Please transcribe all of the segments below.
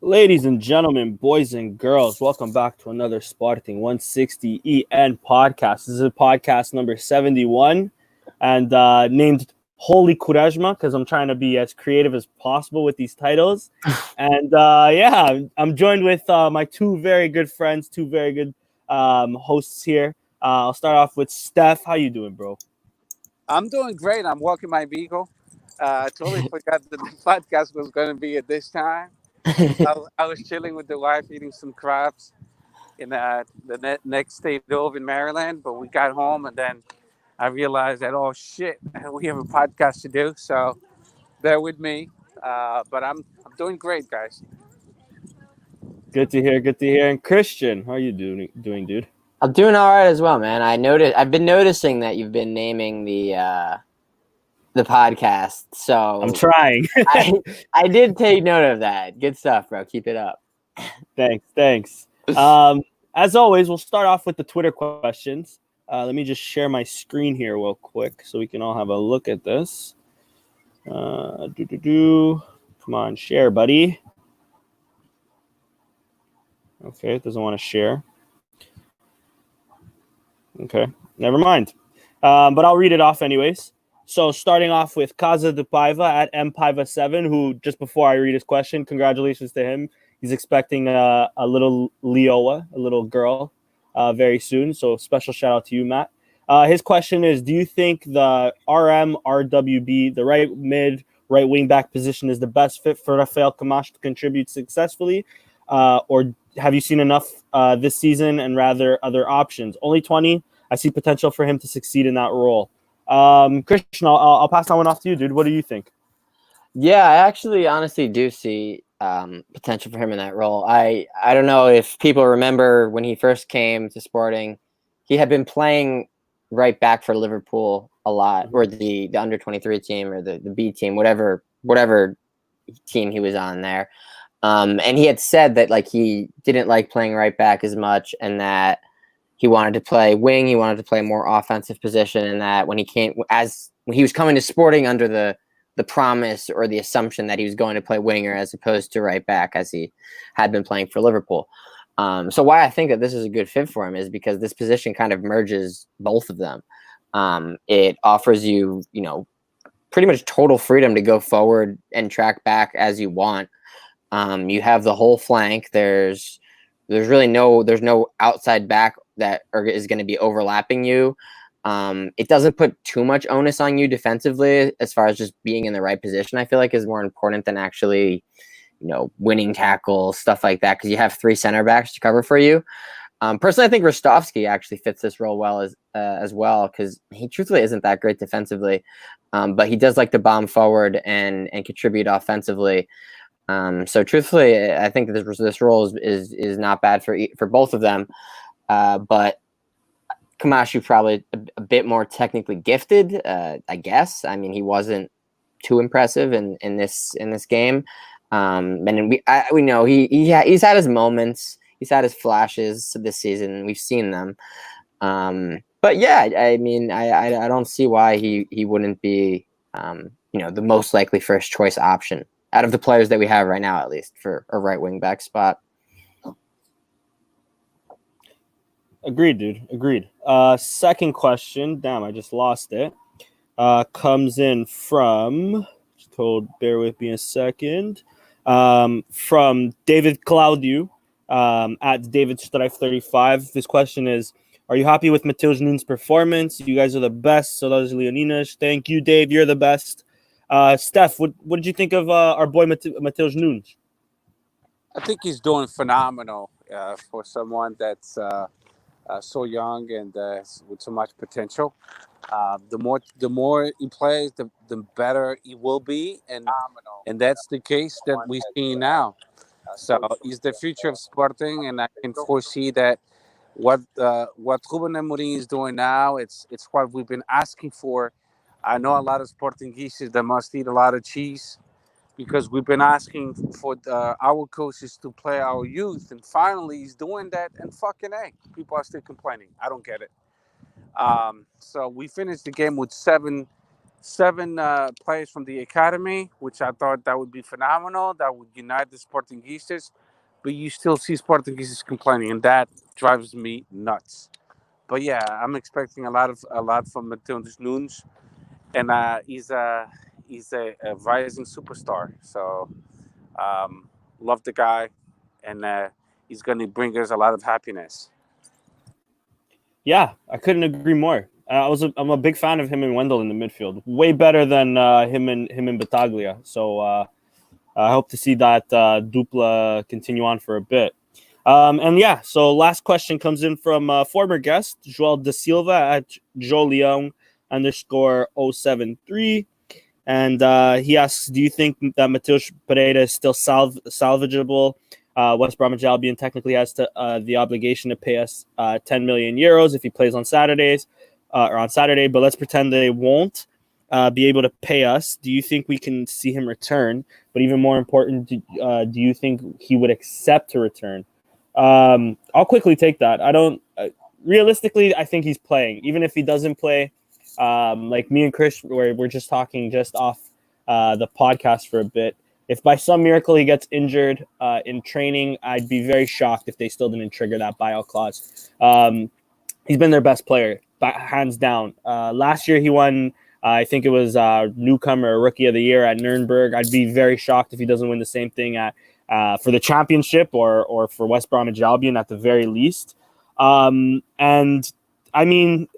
Ladies and gentlemen, boys and girls, welcome back to another Sporting160EN podcast. This is podcast number 71 and named Holy Quaresma because I'm trying to be as creative as possible with these titles. And I'm joined with my two very good friends, two very good hosts here. I'll start off with Steph. How you doing, bro? I'm doing great. I'm walking my vehicle. I totally forgot that the podcast was going to be at this time. I was chilling with the wife, eating some crabs in the next state over in Maryland. But we got home, and then I realized that, oh, shit, we have a podcast to do. So bear with me. But I'm doing great, guys. Good to hear. Good to hear. And Christian, how are you doing, dude? I'm doing all right as well, man. I've been noticing that you've been naming the podcast, so I'm trying. I did take note of that. Good stuff, bro. Keep it up. Thanks. As always, we'll start off with the Twitter questions. Let me just share my screen here real quick so we can all have a look at this. Come on, share, buddy. Okay, it doesn't want to share. Okay, never mind. But I'll read it off anyways. So starting off with Casa de Paiva at mpaiva7, who just before I read his question, congratulations to him. He's expecting a little Leoa, a little girl, very soon. So special shout out to you, Matt. His question is, do you think the RWB, the right mid, right wing back position is the best fit for Rafael Camacho to contribute successfully? Or have you seen enough this season and rather other options? Only 20. I see potential for him to succeed in that role. Christian, I'll pass that one off to you, dude. What do you think? Yeah, I actually honestly do see potential for him in that role. I don't know if people remember when he first came to Sporting, he had been playing right back for Liverpool a lot, or the under 23 team or the B team, whatever team he was on there. And he had said that like he didn't like playing right back as much, and that he wanted to play wing. He wanted to play a more offensive position, and that when he was coming to Sporting under the promise or the assumption that he was going to play winger as opposed to right back as he had been playing for Liverpool. So why I think that this is a good fit for him is because this position kind of merges both of them. It offers you, pretty much total freedom to go forward and track back as you want. You have the whole flank. There's no outside back that is going to be overlapping you. It doesn't put too much onus on you defensively as far as just being in the right position. I feel like is more important than actually, winning tackles, stuff like that, because you have three center backs to cover for you. Personally, I think Rostovsky actually fits this role well as well, because he truthfully isn't that great defensively, but he does like to bomb forward and contribute offensively. So truthfully, I think this role is not bad for both of them, but Camacho probably a bit more technically gifted, I guess. I mean, he wasn't too impressive in this game, and we know he's had his moments, he's had his flashes this season. We've seen them, but yeah, I mean, I don't see why he wouldn't be the most likely first choice option out of the players that we have right now, at least for a right wing back spot. Agreed, dude. Agreed. Second question. Damn, I just lost it. Comes in from, bear with me a second. From David Claudio at David Strife 35. This question is, are you happy with Mateus Nunes' performance? You guys are the best. So those Leoninas. Thank you, Dave. You're the best. Steph, what did you think of our boy Mateus Nunes? I think he's doing phenomenal for someone that's so young and with so much potential. The more he plays, the better he will be, and that's the case that we see now. So he's the future of Sporting, and I can foresee that what Ruben Amorim is doing now, it's what we've been asking for. I know a lot of Portuguese that must eat a lot of cheese, because we've been asking for our coaches to play our youth, and finally he's doing that. And fucking A, people are still complaining. I don't get it. So we finished the game with 7 7 players from the academy, which I thought that would be phenomenal. That would unite the Sportingistas. But you still see Sportingistas complaining, and that drives me nuts. But yeah, I'm expecting a lot from Matheus Nunes, and he's a rising superstar. So love the guy, and he's going to bring us a lot of happiness. Yeah, I couldn't agree more. I'm a big fan of him and Wendell in the midfield. Way better than him and Battaglia. So I hope to see that dupla continue on for a bit. And yeah, so last question comes in from former guest Joel Da Silva at JoeLeong_073. And he asks, do you think that Matheus Pereira is still salvageable? West Bromwich Albion technically has the obligation to pay us 10 million euros if he plays on Saturdays or on Saturday, but let's pretend they won't be able to pay us. Do you think we can see him return? But even more important, do you think he would accept to return? I'll quickly take that. I don't realistically, I think he's playing. Even if he doesn't play, like me and Chris, we're just talking just off the podcast for a bit. If by some miracle he gets injured in training, I'd be very shocked if they still didn't trigger that buyout clause. He's been their best player, hands down. Last year he won, I think it was newcomer rookie of the year at Nuremberg. I'd be very shocked if he doesn't win the same thing at for the championship or for West Bromwich Albion at the very least. And I mean,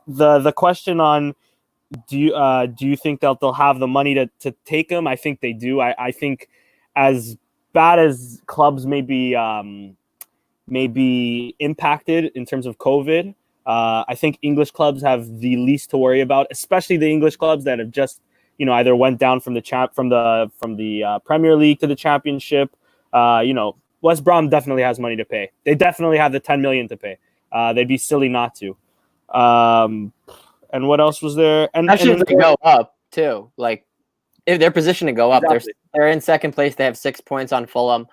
the question on do you think that they'll have the money to take him? I think they do. I think as bad as clubs may be impacted in terms of COVID, I think English clubs have the least to worry about, especially the English clubs that have just either went down from the Premier League to the Championship. West Brom definitely has money to pay. They definitely have the 10 million to pay. They'd be silly not to. And what else was there? And actually, if they go up too, like if they're positioned to go up, exactly. They're in second place. They have 6 points on Fulham.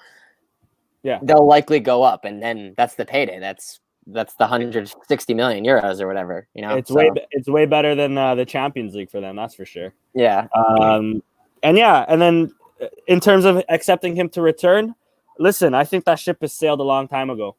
Yeah, they'll likely go up, and then that's the payday. That's the 160 million euros or whatever. It's way better than the Champions League for them. That's for sure. Yeah. And then in terms of accepting him to return, listen, I think that ship has sailed a long time ago.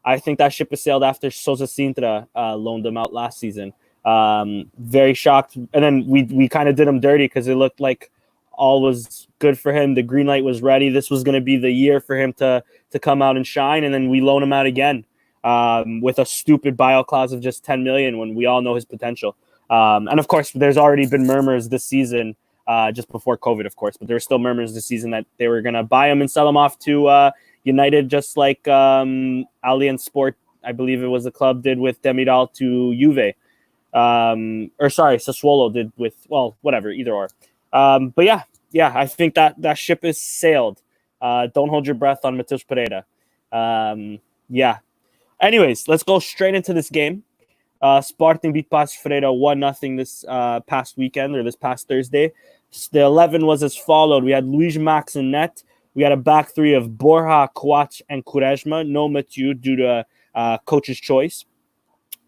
I think that ship has sailed after Sousa Sintra loaned him out last season. Very shocked. And then we kind of did him dirty because it looked like all was good for him. The green light was ready. This was going to be the year for him to come out and shine. And then we loan him out again with a stupid buyout clause of just 10 million when we all know his potential. And of course, there's already been murmurs this season, just before COVID, of course, but there were still murmurs this season that they were going to buy him and sell him off to United, just like Allianz Sport, I believe it was the club, did with Demiral to Juve. Sassuolo did with, well, whatever, either or. But yeah, I think that ship is sailed. Don't hold your breath on Matheus Pereira. Yeah. Anyways, let's go straight into this game. Sporting beat Passos Ferreira 1-0 this past weekend, or this past Thursday. The 11 was as followed. We had Luis Max in net. We had a back three of Borja, Coates, and Quaresma. No Mathieu due to coach's choice.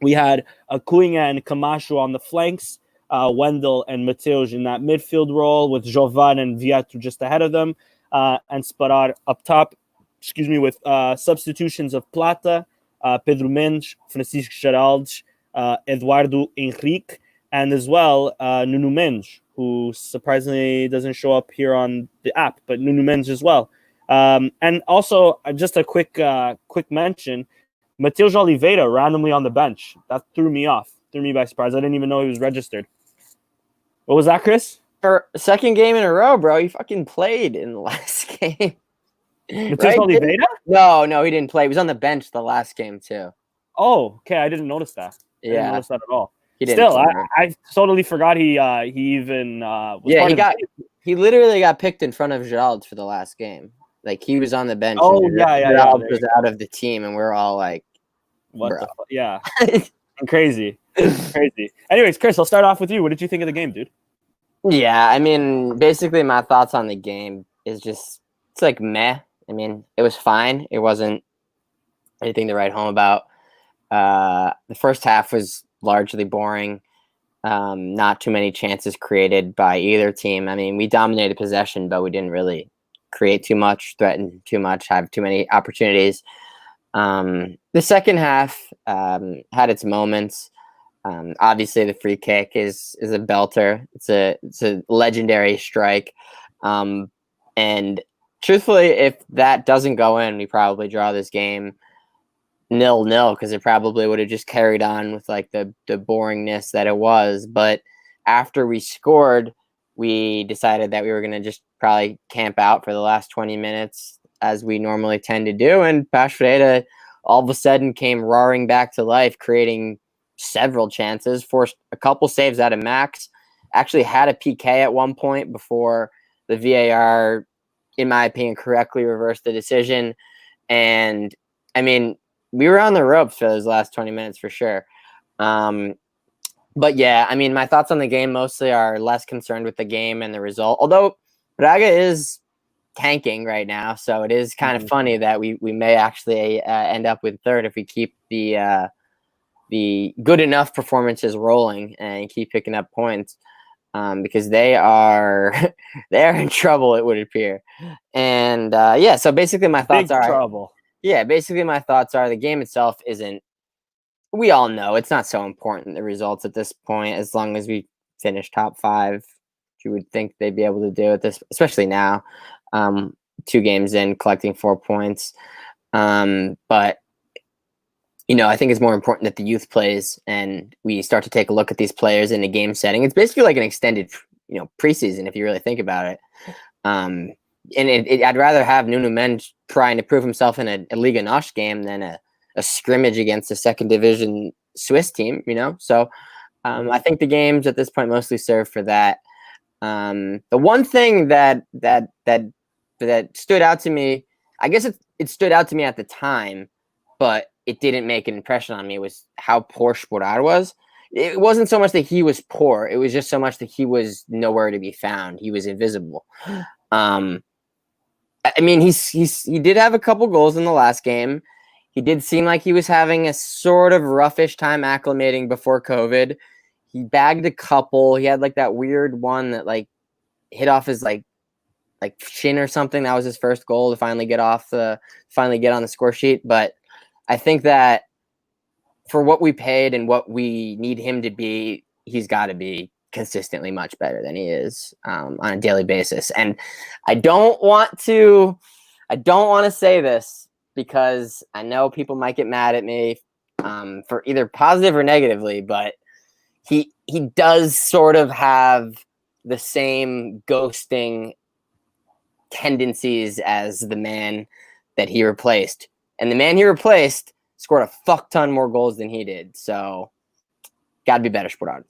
We had Cunha and Camacho on the flanks. Wendell and Mateus in that midfield role with Jovan and Vieto just ahead of them. And Sparar up top, with substitutions of Plata, Pedro Mendes, Francisco Geraldes, Eduardo Henrique, and as well Nuno Mendes, who surprisingly doesn't show up here on the app, but Nuno Mendes as well. And also, just a quick mention, Mateus Oliveira randomly on the bench. That threw me by surprise. I didn't even know he was registered. What was that, Chris? For second game in a row, bro. He fucking played in the last game. Mateus Oliveira? No, he didn't play. He was on the bench the last game too. Oh, okay. I didn't notice that. I didn't notice that at all. Still, I totally forgot he even was he literally got picked in front of Geraldes for the last game. Like he was on the bench. Oh, Geraldes was out of the team, and we're all like, "What the fuck?" Yeah, crazy. Anyways, Chris, I'll start off with you. What did you think of the game, dude? Yeah, I mean, basically my thoughts on the game is just it's like meh. I mean, it was fine. It wasn't anything to write home about. The first half was largely boring. Not too many chances created by either team. I mean, we dominated possession, but we didn't really create too much, threaten too much, have too many opportunities. The second half had its moments. Obviously, the free kick is a belter. It's a legendary strike. And truthfully, if that doesn't go in, we probably draw this game 0-0 because it probably would have just carried on with like the boringness that it was. But after we scored, we decided that we were going to just probably camp out for the last 20 minutes as we normally tend to do. And Paç Ferreira all of a sudden came roaring back to life, creating several chances, forced a couple saves out of Max, actually had a PK at one point before the VAR, in my opinion, correctly reversed the decision. And I mean, we were on the ropes for those last 20 minutes for sure. But yeah, I mean, my thoughts on the game mostly are less concerned with the game and the result. Although Braga is tanking right now, so it is kind of funny that we may actually end up with third if we keep the good enough performances rolling and keep picking up points. Because they are in trouble, it would appear. And so basically my thoughts are trouble. Yeah, basically my thoughts are the game itself isn't, we all know it's not so important, the results at this point, as long as we finish top 5. You would think they'd be able to do it, this, especially now, 2 games in, collecting 4 points. But I think it's more important that the youth plays and we start to take a look at these players in a game setting. It's basically like an extended, preseason if you really think about it. And I'd rather have Nuno Mendes trying to prove himself in a Liga NOS game than a scrimmage against a second division Swiss team, So I think the games at this point mostly serve for that. The one thing that stood out to me, I guess it stood out to me at the time, but it didn't make an impression on me, was how poor Sporar was. It wasn't so much that he was poor. It was just so much that he was nowhere to be found. He was invisible. I mean, he did have a couple goals in the last game. He did seem like he was having a sort of roughish time acclimating before COVID. He bagged a couple. He had like that weird one that like hit off his like shin or something. That was his first goal to finally get on the score sheet. But I think that for what we paid and what we need him to be, he's got to be consistently much better than he is on a daily basis. And I don't want to say this because I know people might get mad at me for either positive or negatively, but he does sort of have the same ghosting tendencies as the man that he replaced. And the man he replaced scored a fuck ton more goals than he did. So, got to be better, Sporar.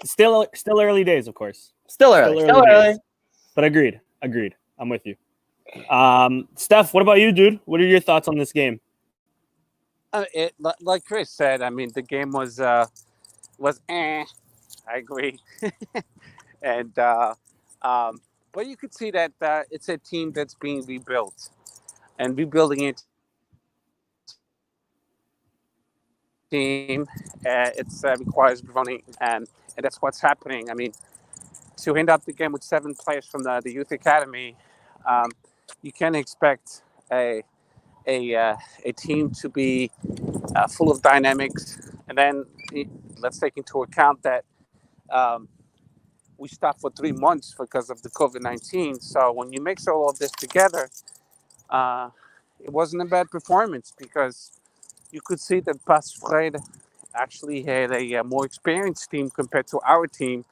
Still early days, of course. Still early. But agreed. I'm with you. Steph, what about you, dude? What are your thoughts on this game? Like Chris said, I mean, the game was I agree. And but you could see that it's a team that's being rebuilt, and rebuilding it team it requires running, and that's what's happening. I mean, to end up the game with 7 players from the youth academy, you can expect a team to be full of dynamics. And then let's take into account that we stopped for 3 months because of the COVID-19. So when you mix all of this together, it wasn't a bad performance, because you could see that Paç Ferreira actually had a more experienced team compared to our team.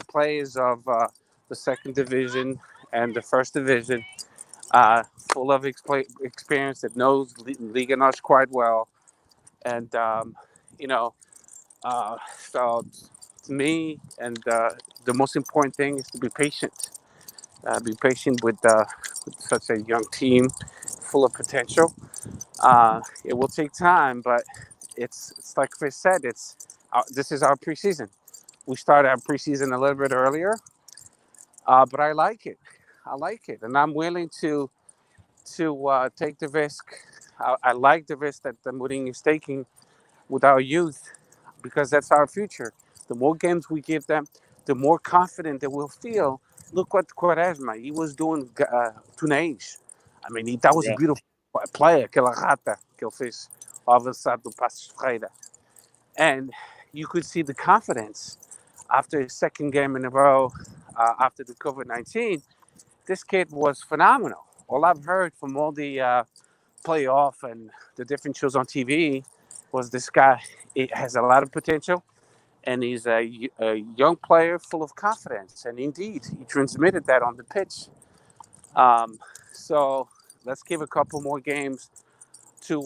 Players of the second division and the first division, full of experience, that knows Liga NOS quite well. And, so to me, and the most important thing is to be patient. Be patient with such a young team full of potential. It will take time, but it's like Chris said, this is our preseason. We started our preseason a little bit earlier, but I like it. And I'm willing to take the risk. I like the risk that the Mourinho is taking with our youth. because that's our future. The more games we give them, the more confident they will feel. Look what Quaresma, he was doing Tunais. I mean, that was a Yeah. beautiful play, aquela rata que ele fez ao avançado do Passos Ferreira. And you could see the confidence after his second game in a row after the COVID-19. This kid was phenomenal. All I've heard from all the playoff and the different shows on TV was this guy, it has a lot of potential, and he's a young player full of confidence. And indeed, he transmitted that on the pitch. So let's give a couple more games to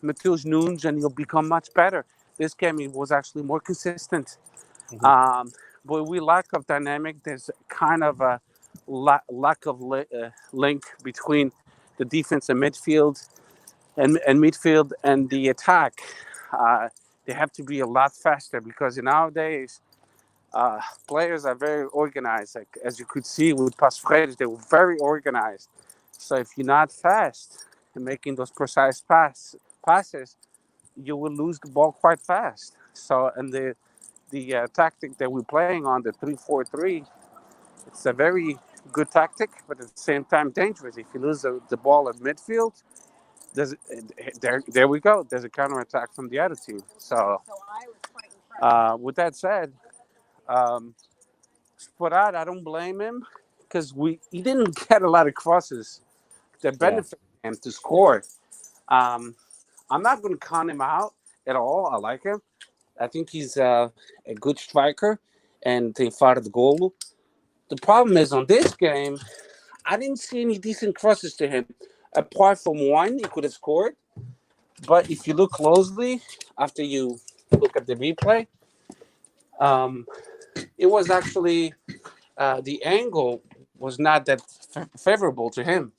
Matheus Nunes, and he'll become much better. This game, he was actually more consistent. But we lack of dynamic. There's kind of a lack of link between the defense and midfield and the attack. They have to be a lot faster because nowadays players are very organized. Like, as you could see with Passos Ferreira, they were very organized. So if you're not fast and making those precise passes, you will lose the ball quite fast. So, and the tactic that we're playing on, the 3-4-3, it's a very good tactic, but at the same time dangerous. If you lose the ball at midfield, there we go. There's a counterattack from the other team. So, with that said, Sporad, I don't blame him because he didn't get a lot of crosses that benefit him to score. I'm not going to count him out at all. I like him. I think he's a good striker and tem faro de golo. The problem is on this game, I didn't see any decent crosses to him. Apart from one, he could have scored. But if you look closely, after you look at the replay, it was actually the angle was not that favorable to him.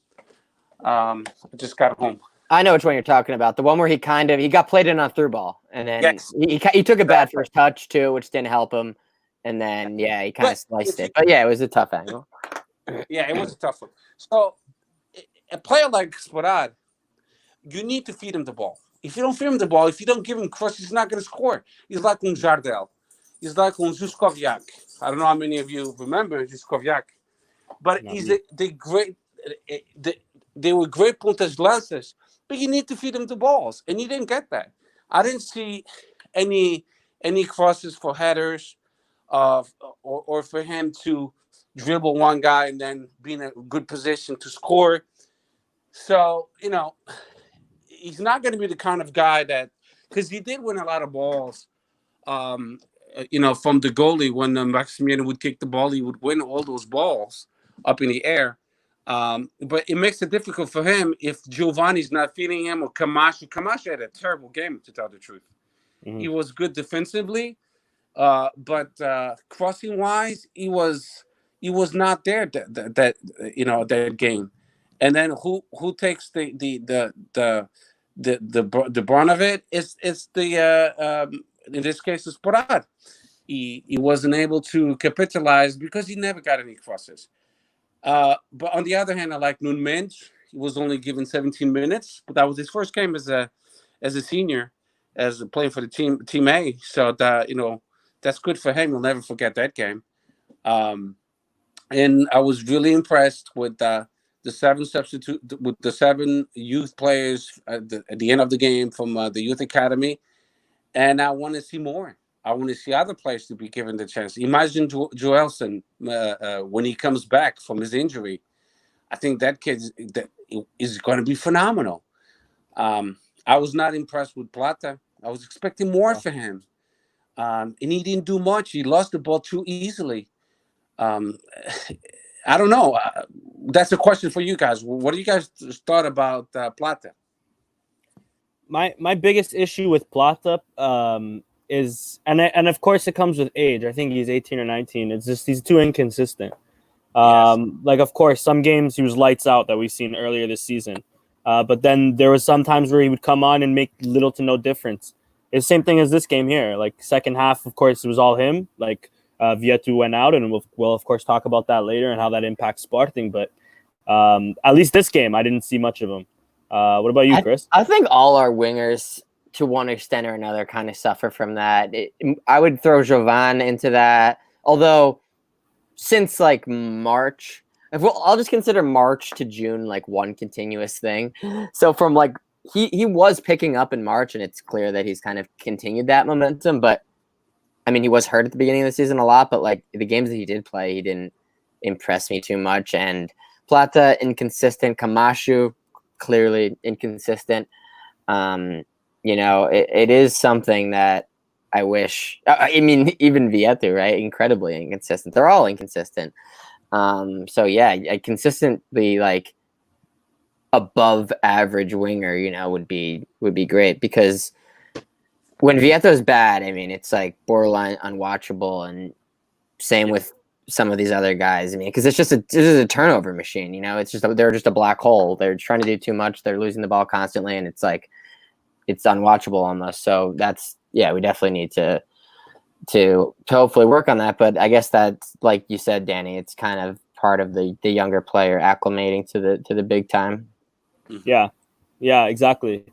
I just got home. I know which one you're talking about. The one where he got played in on a through ball, and then Yes. he took a bad first touch too, which didn't help him. And then he kind of sliced it. But it was a tough angle. Yeah, it was a tough one. So a player like Sporad, you need to feed him the ball. If you don't feed him the ball, if you don't give him crosses, he's not going to score. He's like Jardel. He's like Juskoviak. I don't know how many of you remember Juskoviak, but they were great puntas lances. But you need to feed him the balls, and he didn't get that. I didn't see any crosses for headers, or for him to dribble one guy and then be in a good position to score. So he's not going to be the kind of guy that, because he did win a lot of balls. From the goalie when Maximiano would kick the ball, he would win all those balls up in the air. But it makes it difficult for him if Giovanni's not feeding him or Camacho. Camacho had a terrible game, to tell the truth. Mm-hmm. He was good defensively, but crossing wise, he was not there that game. And then who takes the brunt of it? It's the in this case, it's Sporad. He wasn't able to capitalize because he never got any crosses. But on the other hand, I like Nunes Mendes. He was only given 17 minutes, but that was his first game as a senior, as playing for the team A. So that's good for him. He'll never forget that game. And I was really impressed with the 7 substitute, with the 7 youth players at the end of the game from the youth academy. And I want to see more. I want to see other players to be given the chance. Imagine Joelson when he comes back from his injury. I think that kid is going to be phenomenal. I was not impressed with Plata. I was expecting more for him. And he didn't do much. He lost the ball too easily. I don't know. That's a question for you guys. What do you guys thought about Plata? My biggest issue with Plata is, and of course it comes with age. I think he's 18 or 19. It's just he's too inconsistent. Yes. Like, of course, some games he was lights out that we've seen earlier this season. But then there was some times where he would come on and make little to no difference. It's the same thing as this game here. Like, second half, of course, it was all him. Like, Vietu went out, and we'll of course talk about that later and how that impacts Sporting. But at least this game, I didn't see much of him. What about you, Chris? I think all our wingers to one extent or another, kind of suffer from that. I would throw Jovan into that, although since like March, I'll just consider March to June like one continuous thing. So from like he was picking up in March, and it's clear that he's kind of continued that momentum. But I mean, he was hurt at the beginning of the season a lot, but like the games that he did play, he didn't impress me too much. And Plata, inconsistent. Camacho, clearly inconsistent. It is something that I wish. I mean, even Vietu, right? Incredibly inconsistent. They're all inconsistent. So yeah, consistently like above average winger, would be great, because when Vieto's bad, I mean, it's like borderline unwatchable, and same with some of these other guys. I mean, because it's just a turnover machine. It's just they're just a black hole. They're trying to do too much. They're losing the ball constantly, and it's like it's unwatchable almost. So we definitely need to hopefully work on that. But I guess that's, like you said, Danny, it's kind of part of the younger player acclimating to the big time. Yeah, exactly.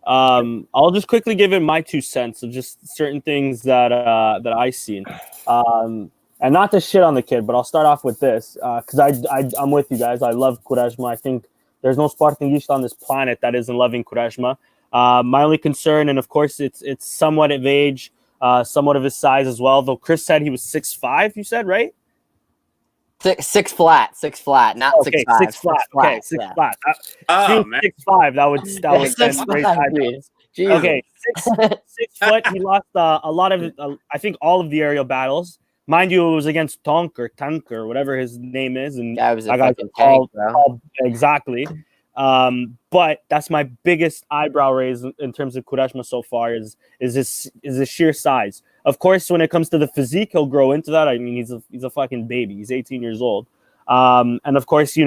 I'll just quickly give it my 2 cents of just certain things that I seen. And not to shit on the kid, but I'll start off with this, because I'm with you guys. I love Quaresma. I think there's no Sportingista on this planet that isn't loving Quaresma. My only concern, and of course it's somewhat of age, somewhat of his size as well. Though Chris said he was 6'5", you said, right? Six flat, not okay, 6'5". 6 flat. Okay, 6 flat. Oh, man. 6'5". That would 6'5", Jesus. Okay, 6 foot. He lost a lot of, I think, all of the aerial battles. Mind you, it was against Tonk or whatever his name is, and that was a I got fucking tank, bro. Exactly. But that's my biggest eyebrow raise in terms of Quaresma so far is his sheer size. Of course, when it comes to the physique, he'll grow into that. I mean, he's a fucking baby. He's 18 years old. And of course, he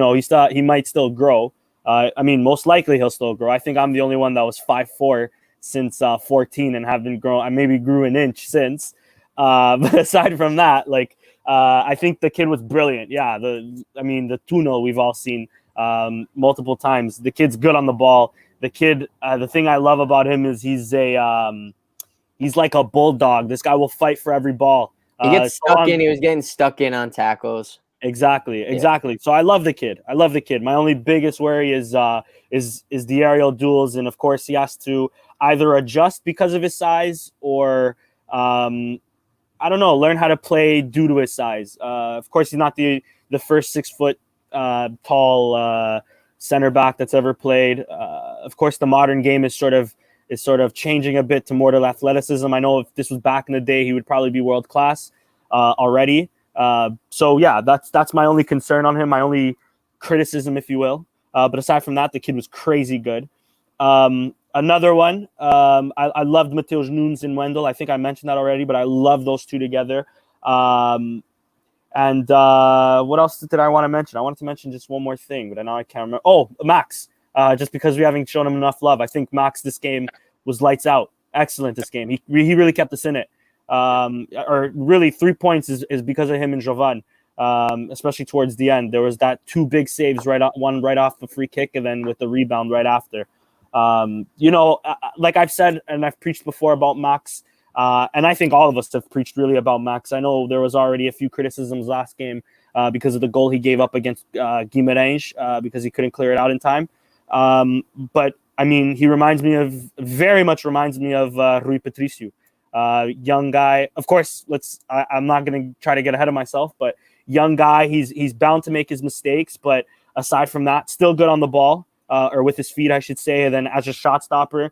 might still grow. I mean, most likely he'll still grow. I think I'm the only one that was 5'4" since 14 and have been growing. I maybe grew an inch since. But aside from that, I think the kid was brilliant. Yeah, the 2-0 we've all seen multiple times. The kid's good on the ball. The kid, the thing I love about him is he's like a bulldog. This guy will fight for every ball. He gets stuck in. He was getting stuck in on tackles. Exactly. So I love the kid. My only biggest worry is the aerial duels, and of course he has to either adjust because of his size or I don't know, learn how to play due to his size. Of course, he's not the first 6 foot tall center back that's ever played. Of course, the modern game is sort of changing a bit to mortal athleticism. I know if this was back in the day, he would probably be world class already. So yeah, that's my only concern on him, my only criticism, if you will. But aside from that, the kid was crazy good. Another one, I loved Mateus Nunes and Wendell. I think I mentioned that already, but I love those two together. And what else did I want to mention? I wanted to mention just one more thing, but now I can't remember. Oh, Max, just because we haven't shown him enough love. I think Max this game was lights out. Excellent this game. He really kept us in it. Or really 3 points is because of him and Jovan, especially towards the end. There was that 2 big saves, one right off the free kick and then with the rebound right after. Like I've said and I've preached before about Max, and I think all of us have preached really about Max. I know there was already a few criticisms last game because of the goal he gave up against Guimarães because he couldn't clear it out in time. But I mean, he very much reminds me of Rui Patricio. Young guy, of course. I'm not going to try to get ahead of myself, but young guy. He's bound to make his mistakes, but aside from that, still good on the ball, or with his feet, I should say. And then as a shot stopper,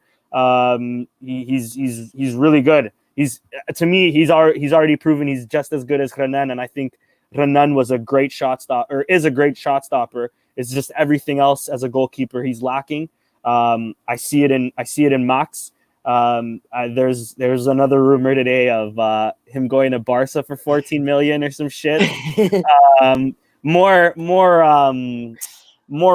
he's really good. To me, he's already proven he's just as good as Renan, and I think Renan was a great shot stopper, or is a great shot stopper. It's just everything else as a goalkeeper he's lacking. I see it in Max. There's another rumor today of him going to Barca for 14 million or some shit. More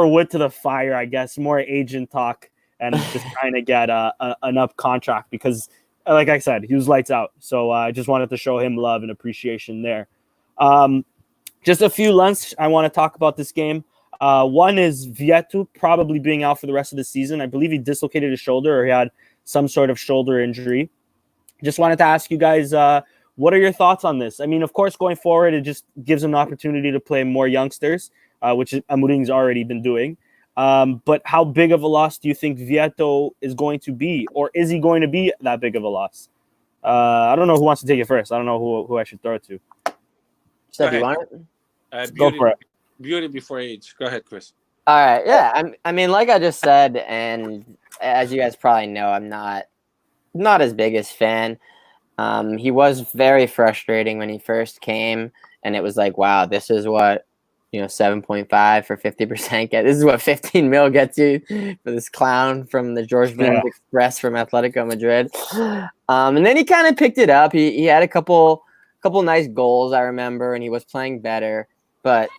wood to the fire, I guess. More agent talk and just trying to get an up contract because, like I said, he was lights out. So I just wanted to show him love and appreciation there. Just a few lengths I want to talk about this game. One is Vietu probably being out for the rest of the season. I believe he dislocated his shoulder or he had some sort of shoulder injury. Just wanted to ask you guys, what are your thoughts on this? I mean, of course, going forward, it just gives him an opportunity to play more youngsters, which Amorim's already been doing. But how big of a loss do you think Vieto is going to be? Or is he going to be that big of a loss? I don't know who wants to take it first. I don't know who I should throw it to. Steph, you want it? Go for it. Beauty before age. Go ahead, Chris. All right. Yeah. I mean, like I just said, and as you guys probably know, I'm not his biggest fan. He was very frustrating when he first came, and it was like, wow, this is what 7.5 for 50% get. This is what 15 mil gets you for this clown from the George Villas Express from Atletico Madrid. And then he kind of picked it up. He had a couple nice goals, I remember, and he was playing better. But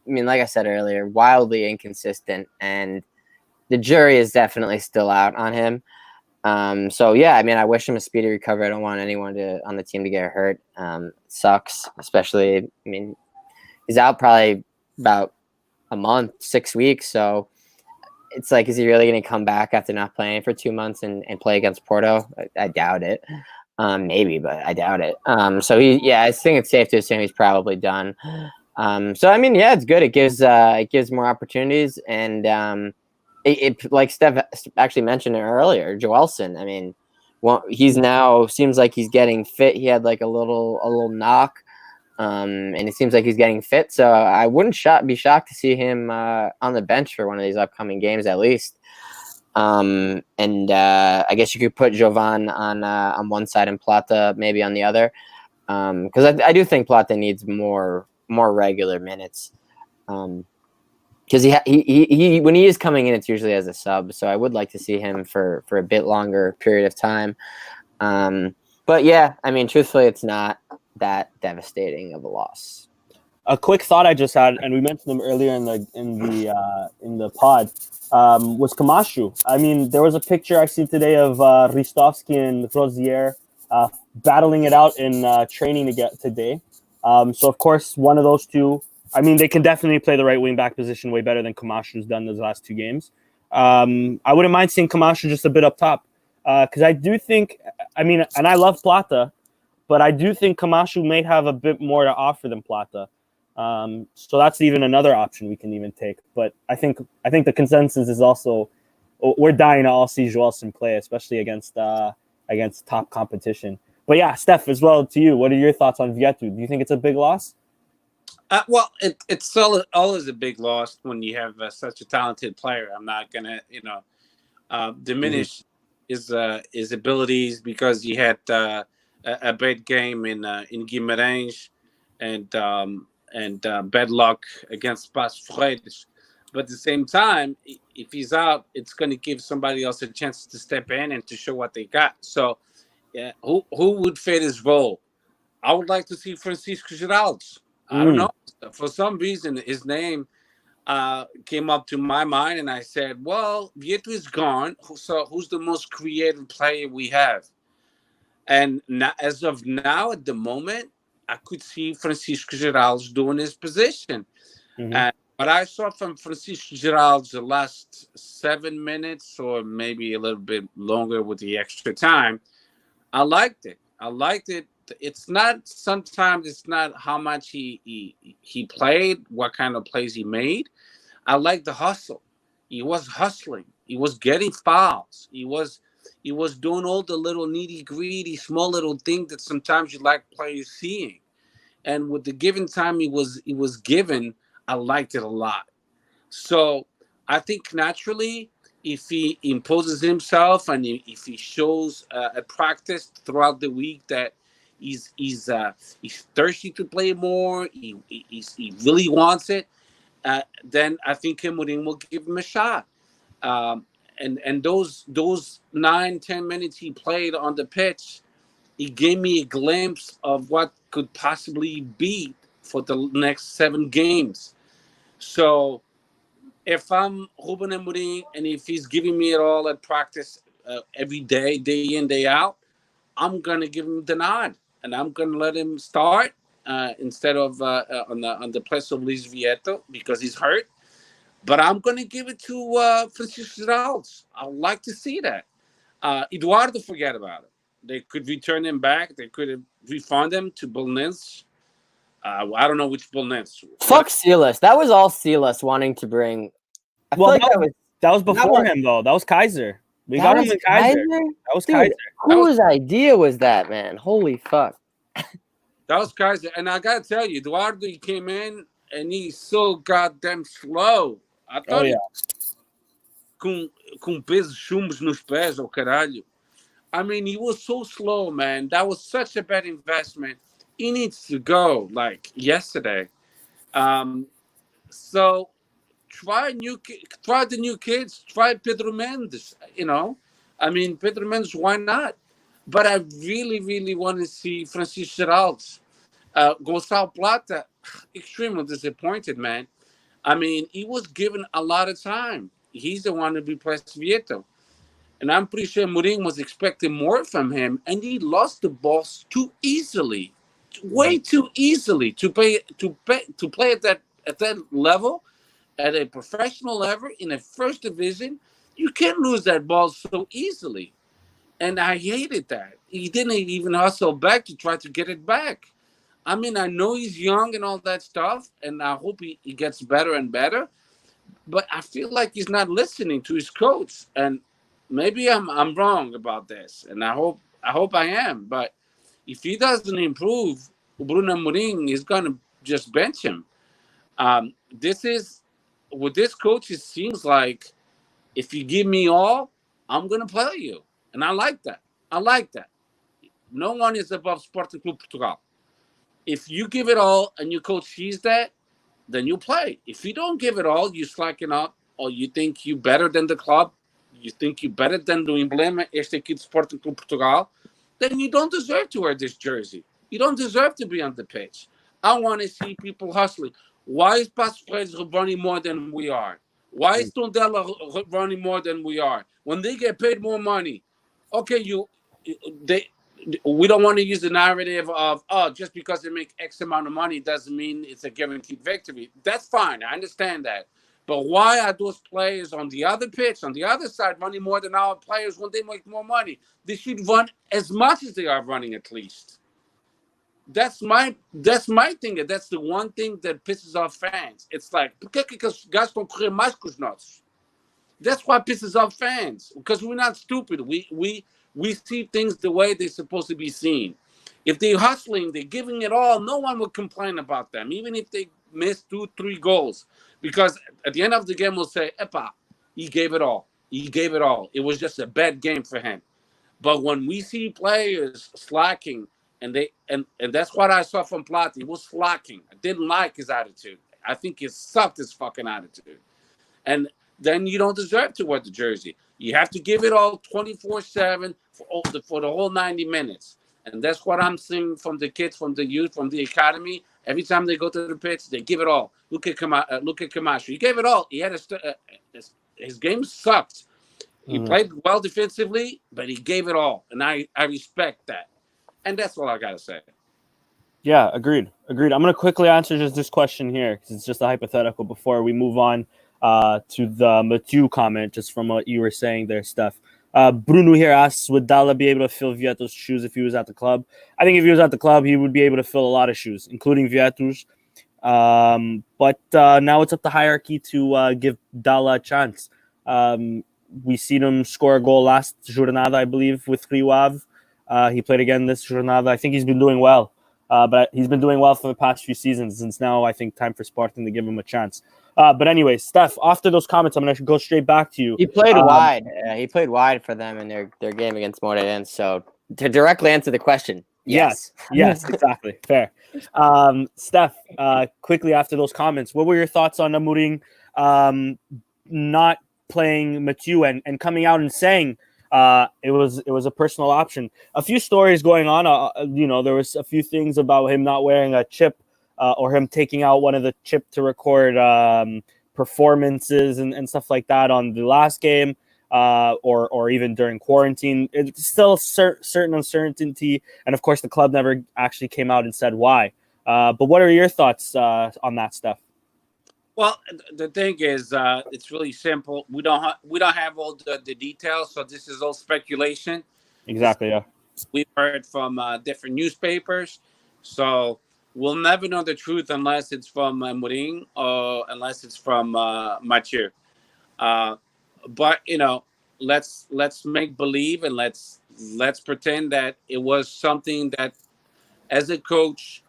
I mean, like I said earlier, wildly inconsistent, and the jury is definitely still out on him. So yeah, I mean, I wish him a speedy recovery. I don't want anyone on the team to get hurt. Sucks, especially. I mean, he's out probably about a month, 6 weeks. So it's like, is he really going to come back after not playing for 2 months and play against Porto? I doubt it. Maybe, but I doubt it. So I think it's safe to assume he's probably done. So I mean, yeah, it's good. It gives more opportunities, and it like Steph actually mentioned it earlier, Joelson. I mean, he's now seems like he's getting fit. He had like a little knock, and it seems like he's getting fit. So I wouldn't be shocked to see him on the bench for one of these upcoming games at least. And I guess you could put Jovan on one side and Plata maybe on the other, because I do think Plata needs more regular minutes. Because he when he is coming in, it's usually as a sub. So I would like to see him for a bit longer period of time. But yeah, I mean, truthfully, it's not that devastating of a loss. A quick thought I just had, and we mentioned them earlier in the pod, was Camacho. I mean, there was a picture I see today of Ristovski and Rosier battling it out in training today. So of course, one of those two. I mean, they can definitely play the right wing back position way better than Camacho's done those last 2 games. I wouldn't mind seeing Camacho just a bit up top, because I do think, I mean, and I love Plata, but I do think Camacho may have a bit more to offer than Plata. So that's even another option we can even take. But I think the consensus is also we're dying to all see Joelson play, especially against top competition. But yeah, Steph, as well to you. What are your thoughts on Vieto? Do you think it's a big loss? Well, it's always a big loss when you have such a talented player. I'm not gonna, diminish his abilities because he had a bad game in Guimarães and bad luck against Paços Ferreira. But at the same time, if he's out, it's going to give somebody else a chance to step in and to show what they got. So, who would fit his role? I would like to see Francisco Geraldo. I don't know. For some reason, his name came up to my mind, and I said, well, Vieto is gone. So who's the most creative player we have? And now, as of now, at the moment, I could see Francisco Geraldo doing his position. But I saw from Francisco Geraldo the last 7 minutes, or maybe a little bit longer with the extra time. I liked it. It's not how much he played, what kind of plays he made. I like the hustle. He was hustling. He was getting fouls. He was doing all the little nitty-gritty, small little things that sometimes you like players seeing. And with the given time he was given, I liked it a lot. So I think naturally, if he imposes himself and if he shows a practice throughout the week that he's thirsty to play more, he really wants it, then I think Amorim will give him a shot. And those 9-10 minutes he played on the pitch, he gave me a glimpse of what could possibly be for the next 7 games. So if I'm Ruben Amorim and if he's giving me it all at practice every day, day in, day out, I'm going to give him the nod. And I'm going to let him start instead of on the place of Luis Vieto because he's hurt. But I'm going to give it to Francisco Geraldo. I would like to see that. Eduardo, forget about it. They could return him back. They could refund him to Belenenses. I don't know which Belenenses. Fuck Silas. That was all Silas wanting to bring. I feel Well, like that was before him though. That was Kaiser. We got him with Kaiser. That was Kaiser. Whose idea was that, man? Holy fuck. That was Kaiser. And I gotta tell you, Eduardo, he came in and he's so goddamn slow. I thought com pesos chumbos nos pés, oh caralho. I mean, he was so slow, man. That was such a bad investment. He needs to go like yesterday. So try the new kids. Try Pedro Mendes. I mean, Pedro Mendes. Why not? But I really, really want to see Francisco Geraldo. Gonçalo Plata, extremely disappointed, man. I mean, he was given a lot of time. He's the one who replaced Vieto. And I'm pretty sure Mourinho was expecting more from him, and he lost the balls too easily, way too easily to play at that level, at a professional level in a first division. You can't lose that ball so easily, and I hated that. He didn't even hustle back to try to get it back. I mean, I know he's young and all that stuff, and I hope he gets better and better. But I feel like he's not listening to his coach, and maybe I'm wrong about this, and I hope I am. But if he doesn't improve, Bruno Amorim is gonna just bench him. This is with this coach. It seems like if you give me all, I'm gonna play you, and I like that. I like that. No one is above Sporting Club Portugal. If you give it all and your coach sees that, then you play. If you don't give it all, you slacken up, or you think you're better than the club, you think you're better than the emblema, este aqui do Sporting Club Portugal, then you don't deserve to wear this jersey. You don't deserve to be on the pitch. I want to see people hustling. Why is Passo Ferreira running more than we are? Why is Tondela running more than we are? When they get paid more money, okay, we don't want to use the narrative of, just because they make X amount of money doesn't mean it's a guaranteed victory. That's fine. I understand that. But why are those players on the other pitch, on the other side, running more than our players when they make more money? They should run as much as they are running, at least. That's my thing. That's the one thing that pisses off fans. It's like, por que os gajos estão correr mais que os nossos? That's what pisses off fans, because we're not stupid. We see things the way they're supposed to be seen. If they're hustling, they're giving it all, no one will complain about them, even if they miss 2-3 goals. Because at the end of the game, we'll say, Epa, he gave it all. He gave it all. It was just a bad game for him. But when we see players slacking, and that's what I saw from Plata, he was slacking. I didn't like his attitude. I think he sucked his fucking attitude. And then you don't deserve to wear the jersey. You have to give it all 24/7 for the whole 90 minutes. And that's what I'm seeing from the kids, from the youth, from the academy. Every time they go to the pitch, they give it all. Look at Camacho. He gave it all. He had his game sucked. He played well defensively, but he gave it all. And I respect that. And that's all I got to say. Yeah, agreed. I'm going to quickly answer just this question here, because it's just a hypothetical before we move on to the Mathieu comment, just from what you were saying there, Steph. Bruno here asks, would Dalla be able to fill Vieto's shoes if he was at the club? I think if he was at the club, he would be able to fill a lot of shoes, including Vieto's. But now it's up to hierarchy to give Dalla a chance. We seen him score a goal last jornada, I believe, with Rio Ave. He played again this jornada. I think he's been doing well. But he's been doing well for the past few seasons, and it's now, I think, time for Sporting to give him a chance. But anyway, Steph, after those comments, I'm going to go straight back to you. He played wide. He played wide for them in their game against Moreirense. So to directly answer the question, yes, exactly. Fair. Steph, quickly after those comments, what were your thoughts on Amorim not playing Mathieu and coming out and saying it was a personal option? A few stories going on. There was a few things about him not wearing a chip or him taking out one of the chip to record performances and stuff like that on the last game, or even during quarantine. It's still certain uncertainty, and of course the club never actually came out and said why. But what are your thoughts on that stuff? Well, the thing is, it's really simple. We don't have all the details, so this is all speculation. This Exactly. Yeah. we've heard from different newspapers, so we'll never know the truth unless it's from Mourinho or unless it's from Mathieu. Uh, but let's make believe and let's pretend that it was something that, as a coach,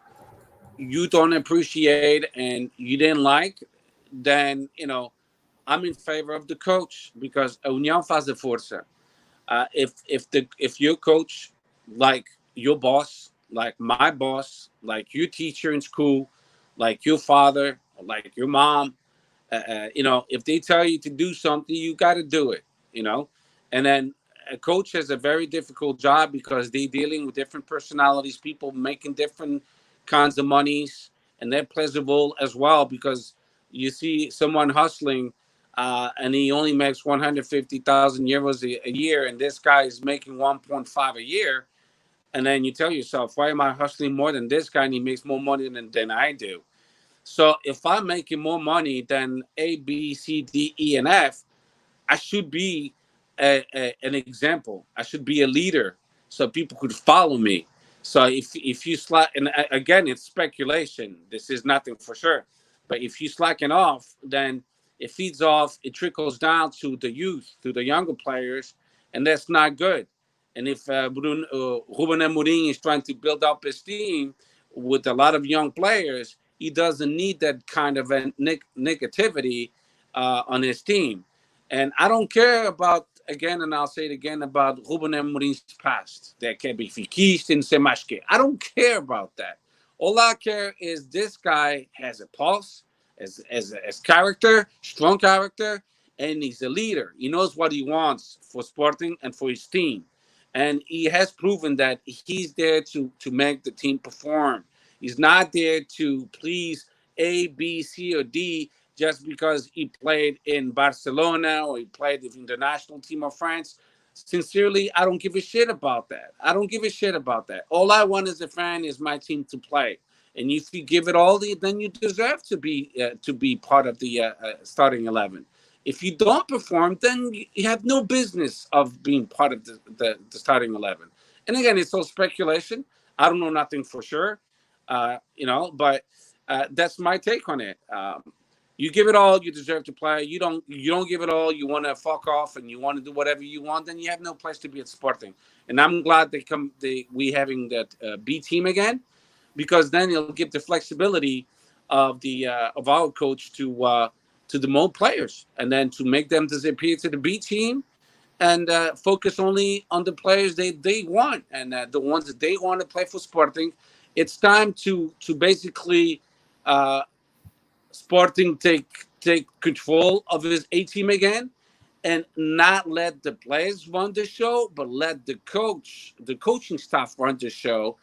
you don't appreciate and you didn't like. Then I'm in favor of the coach because a união faz a força. If your coach, like your boss, like my boss, like your teacher in school, like your father, like your mom, if they tell you to do something, you got to do it. You know, and then a coach has a very difficult job because they're dealing with different personalities, people making different kinds of monies, and they're pleasurable as well because you see someone hustling. And he only makes 150,000 euros a year, and this guy is making 1.5 a year. And then you tell yourself, why am I hustling more than this guy and he makes more money than I do? So if I'm making more money than A, B, C, D, E, and F, I should be an example. I should be a leader, so people could follow me. So if you slack, and again, it's speculation. This is nothing for sure. But if you slacken off, then it feeds off. It trickles down to the youth, to the younger players, and that's not good. And if Ruben Amorim is trying to build up his team with a lot of young players, he doesn't need that kind of a negativity on his team. And I don't care about, again, and I'll say it again, about Ruben Amorim's past. That can be fiquista and semashke. I don't care about that. All I care is this guy has a pulse, as character, strong character, and he's a leader. He knows what he wants for Sporting and for his team. And he has proven that he's there to make the team perform. He's not there to please A, B, C, or D just because he played in Barcelona or he played in the national team of France. Sincerely, I don't give a shit about that. I don't give a shit about that. All I want as a fan is my team to play. And if you give it all, then you deserve to be part of the starting 11. If you don't perform, then you have no business of being part of the starting 11. And again, it's all speculation. I don't know nothing for sure, but that's my take on it. You give it all, you deserve to play. You don't give it all, you want to fuck off and you want to do whatever you want, then you have no place to be at Sporting. And I'm glad we having that B team again, because then it'll give the flexibility of our coach to the more players, and then to make them disappear to the B team and focus only on the players they want and the ones that they want to play for Sporting. It's time to basically Sporting take control of his A team again, and not let the players run the show, but let the coaching staff run the show,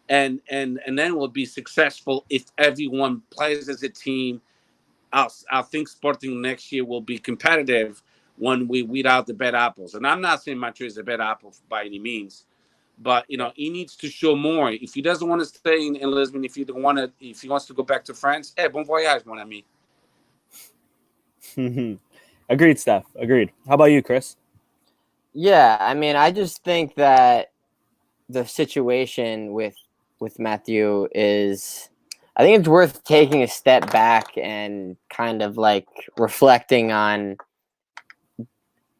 and then we'll be successful if everyone plays as a team. I think Sporting next year will be competitive when we weed out the bad apples. And I'm not saying Mathieu is a bad apple by any means, but he needs to show more. If he doesn't want to stay in Lisbon, if he wants to go back to France, bon voyage, mon ami. Agreed, Steph. Agreed. How about you, Chris? Yeah, I mean, I just think that the situation with Mathieu is, I think it's worth taking a step back and kind of like reflecting on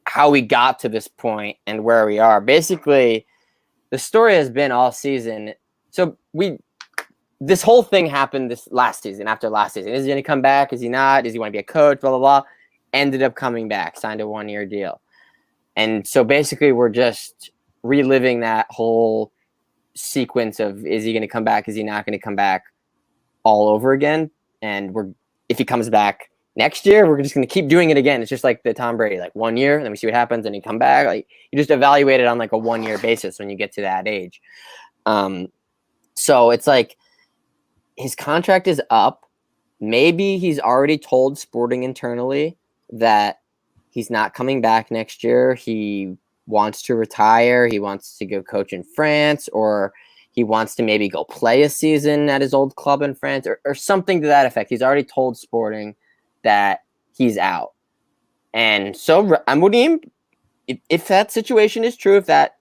how we got to this point and where we are. Basically, the story has been all season. So this whole thing happened this last season, after last season. Is he going to come back? Is he not? Does he want to be a coach? Blah, blah, blah. Ended up coming back, signed a 1-year deal. And so basically we're just reliving that whole sequence of, is he going to come back? Is he not going to come back, all over again? And if he comes back next year, we're just going to keep doing it again. It's just like the Tom Brady, like 1 year, and then we see what happens, and he come back. Like, you just evaluate it on like a 1-year basis when you get to that age. So it's like his contract is up. Maybe he's already told Sporting internally that he's not coming back next year. He wants to retire. He wants to go coach in France, or he wants to maybe go play a season at his old club in France, or something to that effect. He's already told Sporting that he's out. And so Amorim, if that situation is true, if that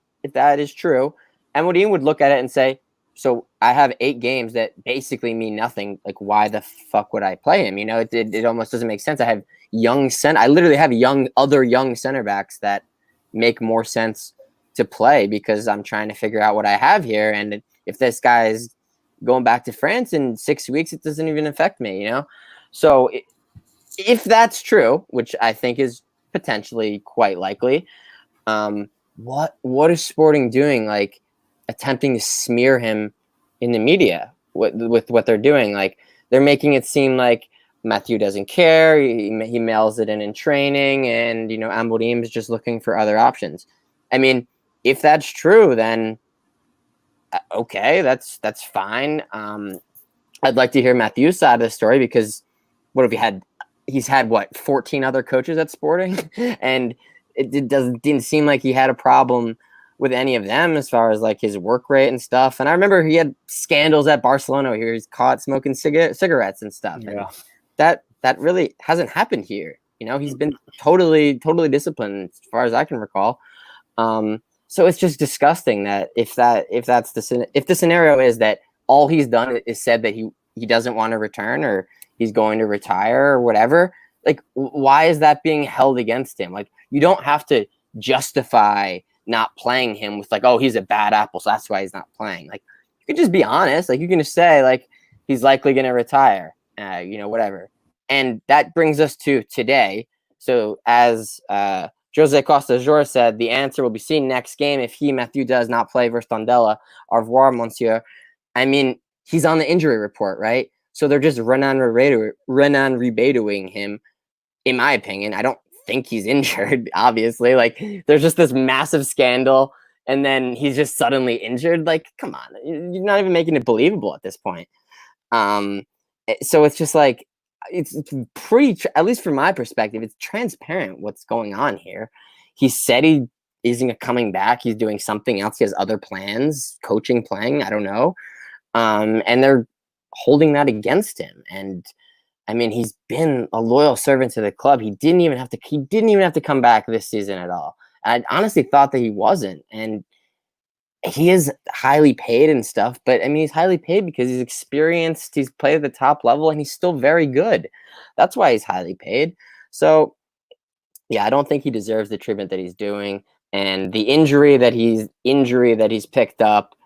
is true, Amorim would look at it and say, so I have 8 games that basically mean nothing. Like, why the fuck would I play him? It almost doesn't make sense. I have I literally have other young center backs that make more sense to play because I'm trying to figure out what I have here. And if this guy is going back to France in 6 weeks, it doesn't even affect me, So if that's true, which I think is potentially quite likely, what is Sporting doing? Like, attempting to smear him in the media with what they're doing. Like, they're making it seem like Mathieu doesn't care. He mails it in training, and Amorim is just looking for other options. I mean, if that's true, then okay, that's fine. I'd like to hear Mathieu's side of the story, because he's had 14 other coaches at Sporting, and it didn't seem like he had a problem with any of them as far as like his work rate and stuff. And I remember he had scandals at Barcelona where he's caught smoking cigarettes and stuff. Yeah. And that really hasn't happened here. He's been totally disciplined as far as I can recall. So it's just disgusting that if the scenario is that all he's done is said that he doesn't want to return, or he's going to retire or whatever, like, why is that being held against him? Like, you don't have to justify not playing him with like, oh, he's a bad apple, so that's why he's not playing. Like, you could just be honest. Like, you can just say like he's likely going to retire, whatever. And that brings us to today. So as Jose Costa-Jor said, the answer will be seen next game if Mathieu does not play versus Tondela. Au revoir, monsieur. I mean, he's on the injury report, right? So they're just Renan Ribedoing him, in my opinion. I don't think he's injured, obviously. Like, there's just this massive scandal, and then he's just suddenly injured. Like, come on. You're not even making it believable at this point. So it's just like, it's pretty, at least from my perspective, it's transparent what's going on here. He said he isn't coming back. He's doing something else. He has other plans, coaching, playing, I don't know. And they're holding that against him. And I mean, he's been a loyal servant to the club. He didn't even have to come back this season at all. I honestly thought that he wasn't. And he is highly paid and stuff, but I mean, he's highly paid because he's experienced, he's played at the top level, and he's still very good. That's why he's highly paid. So yeah, I don't think he deserves the treatment that he's doing. And the injury that he's picked up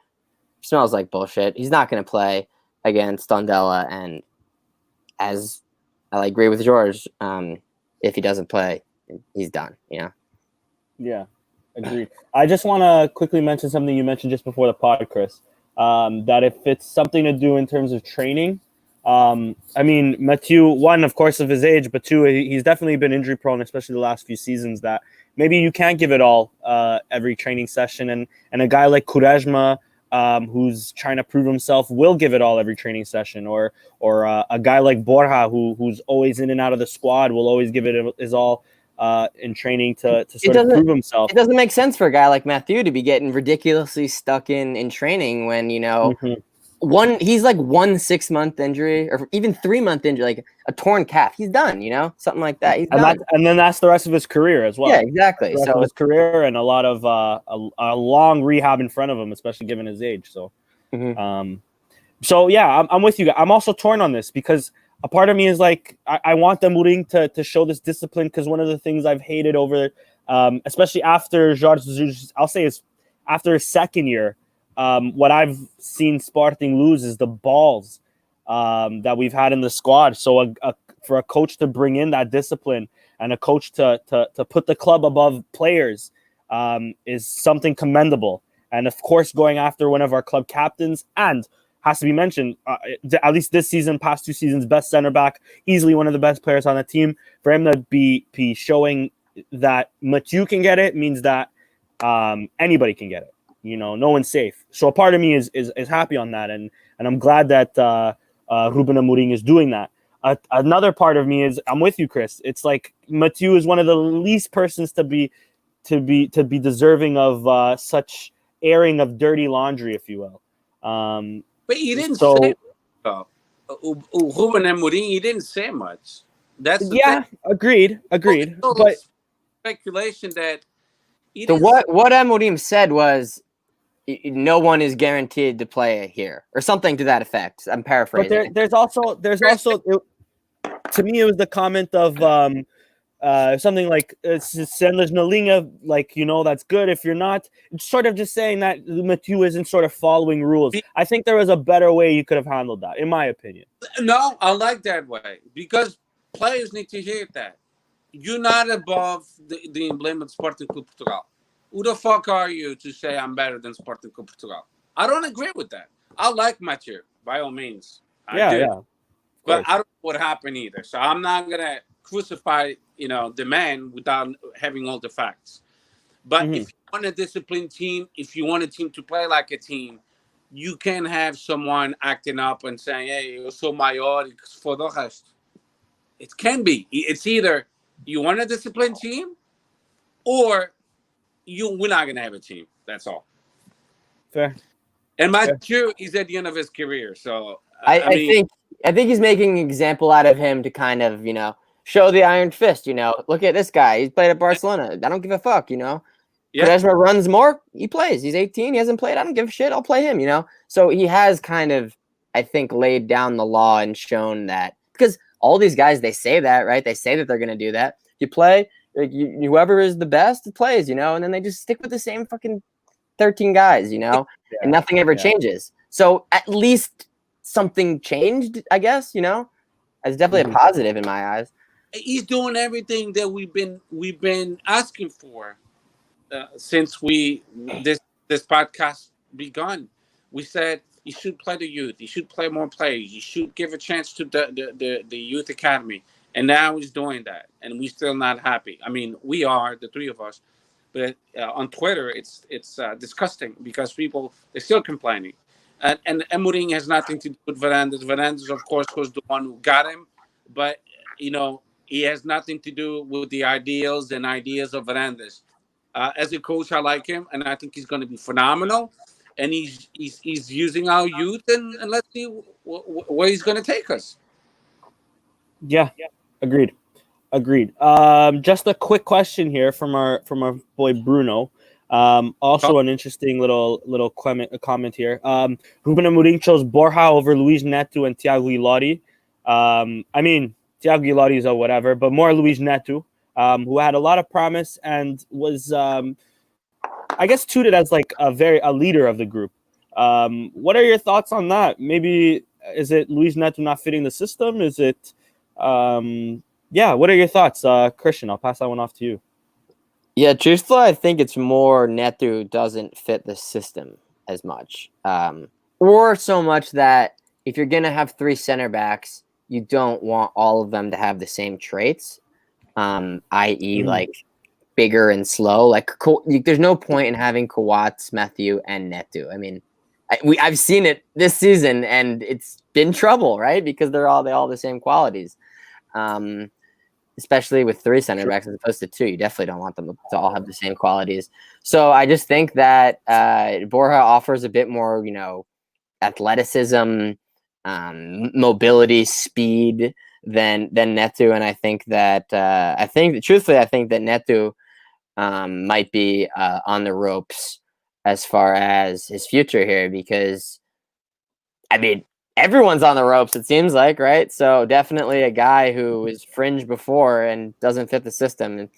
smells like bullshit. He's not going to play against Tondela, and as I agree with George, if he doesn't play, he's done. Yeah, agreed. I just want to quickly mention something you mentioned just before the pod, Chris. That if it's something to do in terms of training, I mean, Mathieu, one, of course, of his age, but two, he's definitely been injury prone, especially the last few seasons, that maybe you can't give it all every training session. And a guy like Quaresma, who's trying to prove himself, will give it all every training session, or a guy like Borja, who's always in and out of the squad, will always give it his all in training to sort of prove himself. It doesn't make sense for a guy like Mathieu to be getting ridiculously stuck in training when, he's like 1 6-month injury, or even 3-month injury, like a torn calf. He's done, something like that. He's done. And then that's the rest of his career as well. Yeah, exactly. So his career and a lot of a long rehab in front of him, especially given his age. So, so yeah, I'm with you. I'm also torn on this because a part of me is like, I want Amorim to show this discipline, because one of the things I've hated over, especially after Jorge Jesus, I'll say is after his second year, what I've seen Sporting lose is the balls that we've had in the squad. So for a coach to bring in that discipline and a coach to put the club above players is something commendable. And of course, going after one of our club captains, and has to be mentioned, at least this season, past 2 seasons, best center back, easily one of the best players on the team. For him to be showing that Mathieu can get it means that anybody can get it. No one's safe. So a part of me is happy on that, and I'm glad that Ruben Amorim is doing that. Another part of me is, I'm with you, Chris. It's like Mathieu is one of the least persons to be deserving of such airing of dirty laundry, if you will. But he didn't say Ruben Amorim. He didn't say much. That's the thing. Yeah, agreed. Total But speculation that it So is. what Amorim said was no one is guaranteed to play here, or something to that effect. I'm paraphrasing. there's also to me it was the comment of something like Sandler's Nalinga, like, that's good. If you're not, it's sort of just saying that Mathieu isn't sort of following rules. I think there was a better way you could have handled that, in my opinion. No, I like that way because players need to hear that. You're not above the emblem of Sporting Portugal. Who the fuck are you to say I'm better than Sporting Portugal? I don't agree with that. I like Mathieu, by all means. I do. Yeah. But I don't know what happened either. So I'm not going to crucify, the man without having all the facts. But if you want a disciplined team, if you want a team to play like a team, you can have someone acting up and saying, hey, eu sou maior for the rest. It can be. It's either you want a disciplined team or we're not going to have a team. That's all. Fair. And Mathieu is at the end of his career. So, I think he's making an example out of him to kind of, show the iron fist, Look at this guy. He's played at Barcelona. I don't give a fuck, Yeah. Quaresma runs more. He plays. He's 18. He hasn't played. I don't give a shit. I'll play him, So he has kind of, I think, laid down the law and shown that. Because all these guys, they say that, right? They say that they're going to do that. You play, whoever is the best plays, and then they just stick with the same fucking 13 guys, and nothing ever changes. So at least something changed, I guess, It's definitely a positive in my eyes. He's doing everything that we've been asking for since this podcast begun. We said you should play the youth. You should play more players. You should give a chance to the youth academy. And now he's doing that, and we're still not happy. I mean, we are, the three of us, but on Twitter, it's disgusting because people, they're still complaining. And Amorim has nothing to do with Varandas. Varandas, of course, was the one who got him, but he has nothing to do with the ideals and ideas of Varandas. As a coach, I like him, and I think he's going to be phenomenal. And he's using our youth, and let's see where he's going to take us. Yeah, agreed. Just a quick question here from our boy Bruno. Also an interesting little comment here. Ruben Amorim chose Borja over Luis Neto and Thiago Ilori. I mean, Thiago Ilori is a whatever, but more Luis Neto, who had a lot of promise and was, I guess, touted as like a leader of the group. What are your thoughts on that? Maybe is it Luis Neto not fitting the system? Is it, what are your thoughts, Christian? I'll pass that one off to you. Yeah, truthfully, I think it's more Neto doesn't fit the system as much, or so much that if you're gonna have three center backs, you don't want all of them to have the same traits, i.e., like bigger and slow. Like, there's no point in having Coates, Mathieu, and Neto. I mean, I've seen it this season, and it's been trouble, right? Because they all the same qualities. Especially with three center backs as opposed to two. You definitely don't want them to all have the same qualities. So I just think that Borja offers a bit more, athleticism, mobility, speed than Neto. And I think that truthfully, I think that Neto might be on the ropes as far as his future here, because I mean, everyone's on the ropes, it seems like, right? So definitely a guy who was fringe before and doesn't fit the system, and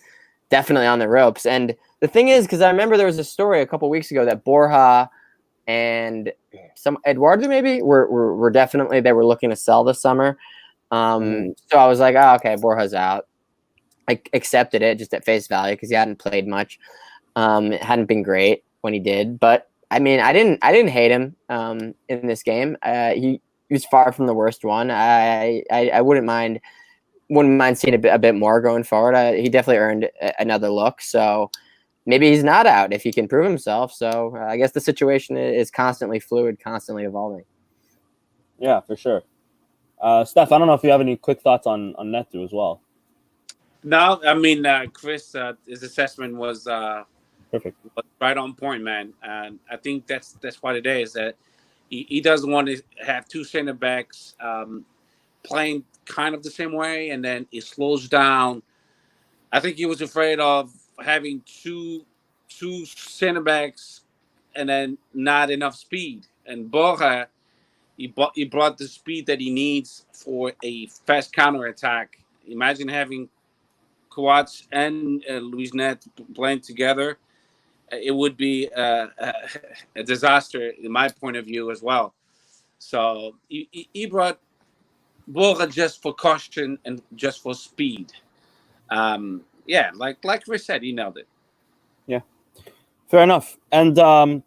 definitely on the ropes. And the thing is, because I remember there was a story a couple weeks ago that Borja and some Eduardo maybe were definitely, they were looking to sell this summer. So I was like, oh, okay, Borja's out. I accepted it just at face value because he hadn't played much. It hadn't been great when he did, but I mean, I didn't hate him in this game. He was far from the worst one. I wouldn't mind seeing a bit more going forward. He definitely earned another look. So maybe he's not out if he can prove himself. So I guess the situation is constantly fluid, constantly evolving. Yeah, for sure. Steph, I don't know if you have any quick thoughts on Neto as well. No, I mean, Chris, his assessment was perfect, right on point, man. And I think that's what it is. That he doesn't want to have two center backs playing kind of the same way, and then it slows down. I think he was afraid of having two center backs and then not enough speed. And Borja, he brought the speed that he needs for a fast counterattack. Imagine having Coates and Luis Net playing together. It would be a disaster in my point of view as well. So he brought Borja just for caution and just for speed. Yeah, like Chris said, he nailed it. Yeah, fair enough. And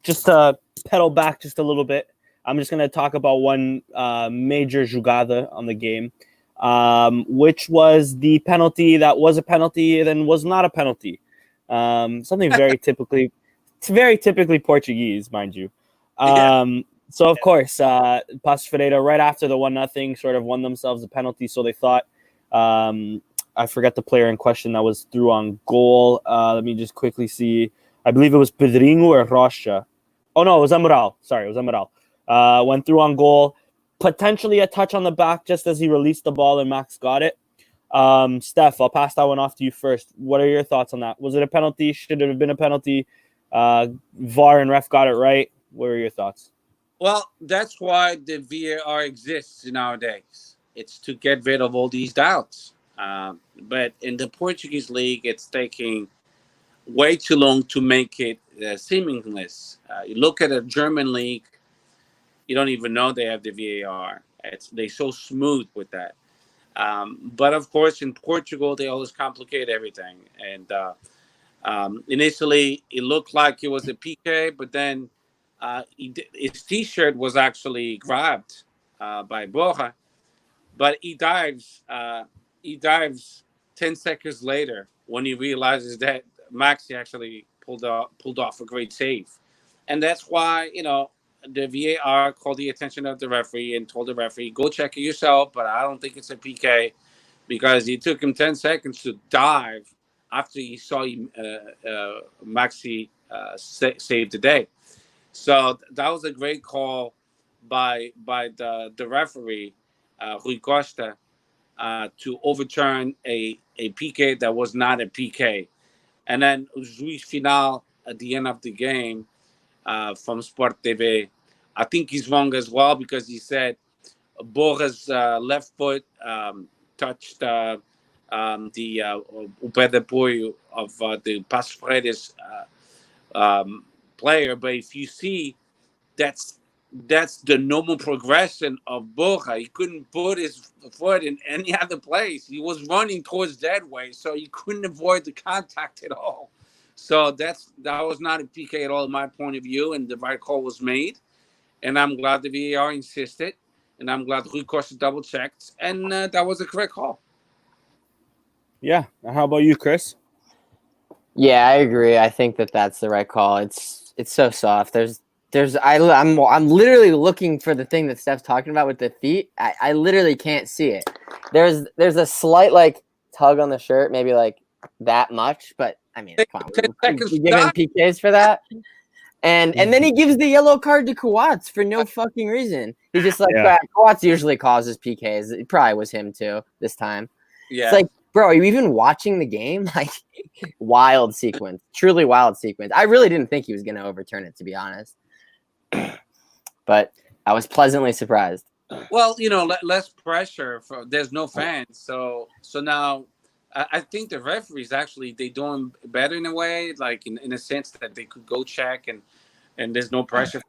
just to pedal back just a little bit, I'm just going to talk about one major jugada on the game, which was the penalty that was a penalty and then was not a penalty. Something very typically Portuguese, mind you. So, of course, Paços Ferreira, right after the 1-0, sort of won themselves a penalty. So they thought, I forget the player in question that was through on goal. Let me just quickly see. I believe it was Pedrinho or Rocha. Oh, no, it was Amaral. Sorry, it was Amaral. Went through on goal. Potentially a touch on the back just as he released the ball and Max got it. Steph, I'll pass that one off to you first. What are your thoughts on that? Was it a penalty? Should it have been a penalty? VAR and ref got it right. What are your thoughts? Well, that's why the VAR exists nowadays. It's to get rid of all these doubts. But in the Portuguese league, it's taking way too long to make it seamless. You look at a German league, you don't even know they have the VAR. They're so smooth with that. But of course, in Portugal, they always complicate everything. And initially, it looked like it was a PK, but then his T-shirt was actually grabbed by Borja, but he dives. He dives 10 seconds later when he realizes that Maxi actually pulled off a great save, and that's why the VAR called the attention of the referee and told the referee, "Go check it yourself." But I don't think it's a PK because it took him 10 seconds to dive after he saw Maxi save the day. So that was a great call by the referee, Rui Costa, to overturn a PK that was not a PK. And then Luis Final at the end of the game from Sport TV, I think he's wrong as well because he said Borja's left foot touched the o pé de apoio of the Paços Ferreira's player. But if you see, that's the normal progression of Borja. He couldn't put his foot in any other place. He was running towards that way, so he couldn't avoid the contact at all. So that was not a PK at all, in my point of view, and the right call was made. And I'm glad the VAR insisted, and I'm glad Rui Costa double checked, and that was a correct call. Yeah. How about you, Chris? Yeah, I agree. I think that's the right call. It's so soft. I'm literally looking for the thing that Steph's talking about with the feet. I literally can't see it. There's a slight like tug on the shirt, maybe like that much, but I mean, come on, we give him PKs for that. And then he gives the yellow card to Coates for no fucking reason. He's just like, Coates usually causes PKs. It probably was him too this time. Yeah. It's like, bro, are you even watching the game? Like, wild sequence. Truly wild sequence. I really didn't think he was going to overturn it, to be honest. But I was pleasantly surprised. Well, less pressure. There's no fans. So now I think the referees actually, they doing better in a way, like in a sense that they could go check and there's no pressure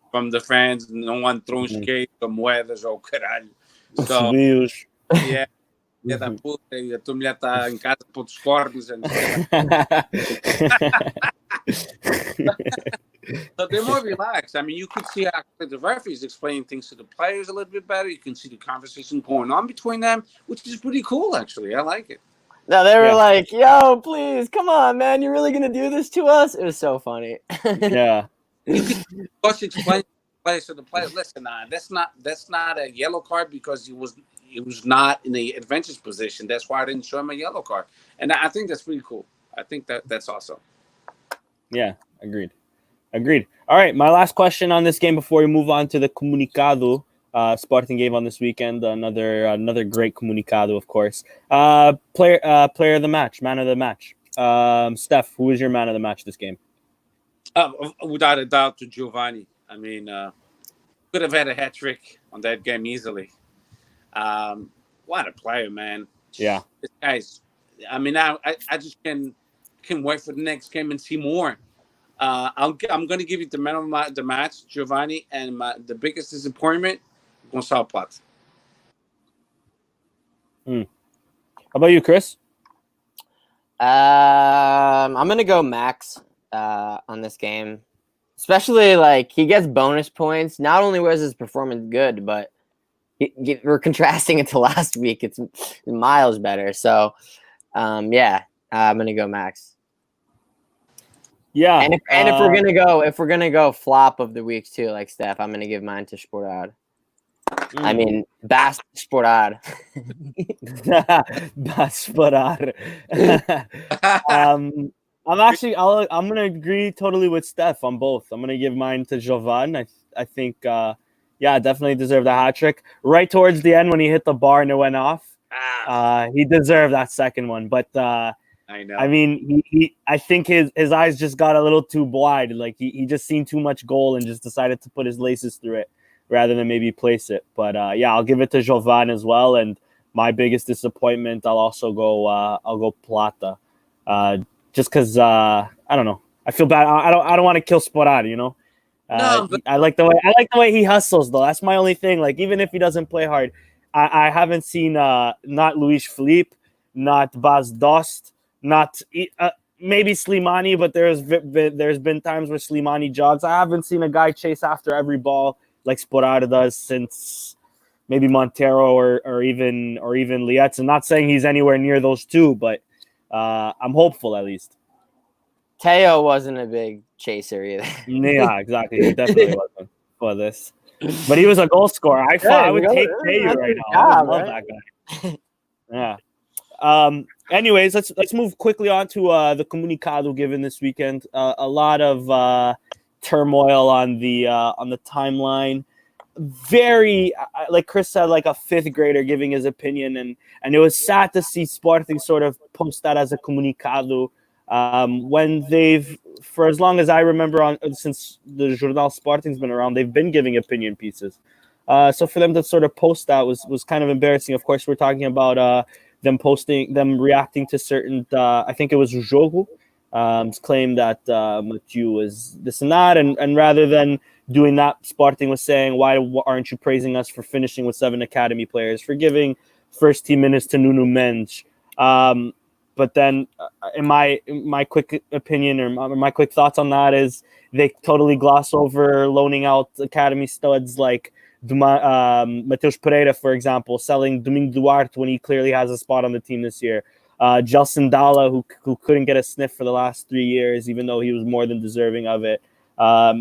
from the fans. No one throwing skates or moedas or caralho. So, yeah. Yeah, da puta, e a tua mulher está em casa por os cornos. So they're more relaxed. I mean, you can see actually the referees explaining things to the players a little bit better. You can see the conversation going on between them, which is pretty cool, actually. I like it. No, they were like, yo, please, come on, man. You're really going to do this to us? It was so funny. Yeah. You can just explain to the players to the players, listen, that's not a yellow card because he was not in the advantage position. That's why I didn't show him a yellow card. And I think that's pretty cool. I think that's awesome. Yeah, agreed. All right, my last question on this game before we move on to the comunicado. Sporting gave on this weekend. Another great comunicado, of course. Player of the match, man of the match. Steph, who was your man of the match this game? Without a doubt, to Giovanni. I mean, could have had a hat trick on that game easily. What a player, man! Yeah, This guy's. I mean, I just can wait for the next game and see more. I'm going to give you the man of the match, Giovanni, and the biggest disappointment, Gonçalo Plata. How about you, Chris? I'm gonna go Max on this game, especially like he gets bonus points. Not only was his performance good, but we're contrasting it to last week. It's miles better. So, yeah, I'm gonna go Max. Yeah, and if we're gonna go flop of the week too, like Steph, I'm gonna give mine to Sportad. I mean, Bast Sportad. Bast Sportad. I'm gonna agree totally with Steph on both. I'm gonna give mine to Jovan. I think definitely deserved a hat trick. Right towards the end when he hit the bar and it went off. He deserved that second one. But I know. I mean, I think his eyes just got a little too wide. Like he just seen too much goal and just decided to put his laces through it rather than maybe place it. But I'll give it to Jovan as well. And my biggest disappointment, I'll also go. I'll go Plata, just because I don't know. I feel bad. I don't want to kill Sporad. You know. No, but I like the way he hustles though. That's my only thing. Like even if he doesn't play hard, I haven't seen not Luis Felipe, not Bas Dost, not maybe Slimani, but there's been times where Slimani jogs. I haven't seen a guy chase after every ball like Sporada does since maybe Montero or even Lietz. I'm not saying he's anywhere near those two, but I'm hopeful at least. Teo wasn't a big chaser either. Yeah, exactly. He definitely wasn't for this. But he was a goal scorer. I would take Teo right now. I would love that guy. Yeah. Anyways, let's move quickly on to the comunicado given this weekend. A lot of turmoil on the timeline. Very, like Chris said, like a fifth grader giving his opinion, and it was sad to see Sporting sort of post that as a comunicado. When they've, for as long as I remember, since the Jornal Sporting's been around, they've been giving opinion pieces. So for them to sort of post that was kind of embarrassing. Of course, we're talking about them reacting to certain. I think it was Jogo claim that Mathieu was this and that, and rather than doing that, Sporting was saying, "Why aren't you praising us for finishing with 7 academy players, for giving first team minutes to Nuno Mendes?" But then, in my quick opinion or my quick thoughts on that is they totally gloss over loaning out academy studs like Mateus Pereira, for example, selling Domingo Duarte when he clearly has a spot on the team this year. Gelson Dalla, who couldn't get a sniff for the last 3 years, even though he was more than deserving of it.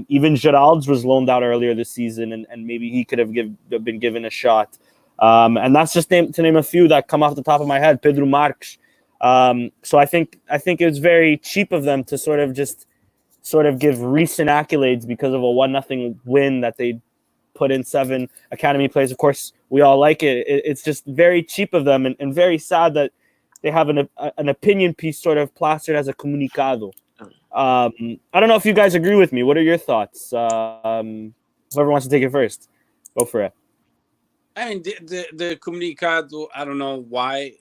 Even Geralds was loaned out earlier this season, and maybe he could have been given a shot. And that's just to name a few that come off the top of my head. Pedro Marques. So I think it was very cheap of them to sort of give recent accolades because of a 1-0 win that they put in 7 academy players. Of course, we all like it. It's just very cheap of them and very sad that they have an opinion piece sort of plastered as a comunicado. I don't know if you guys agree with me. What are your thoughts? Whoever wants to take it first, go for it. I mean, the comunicado, I don't know why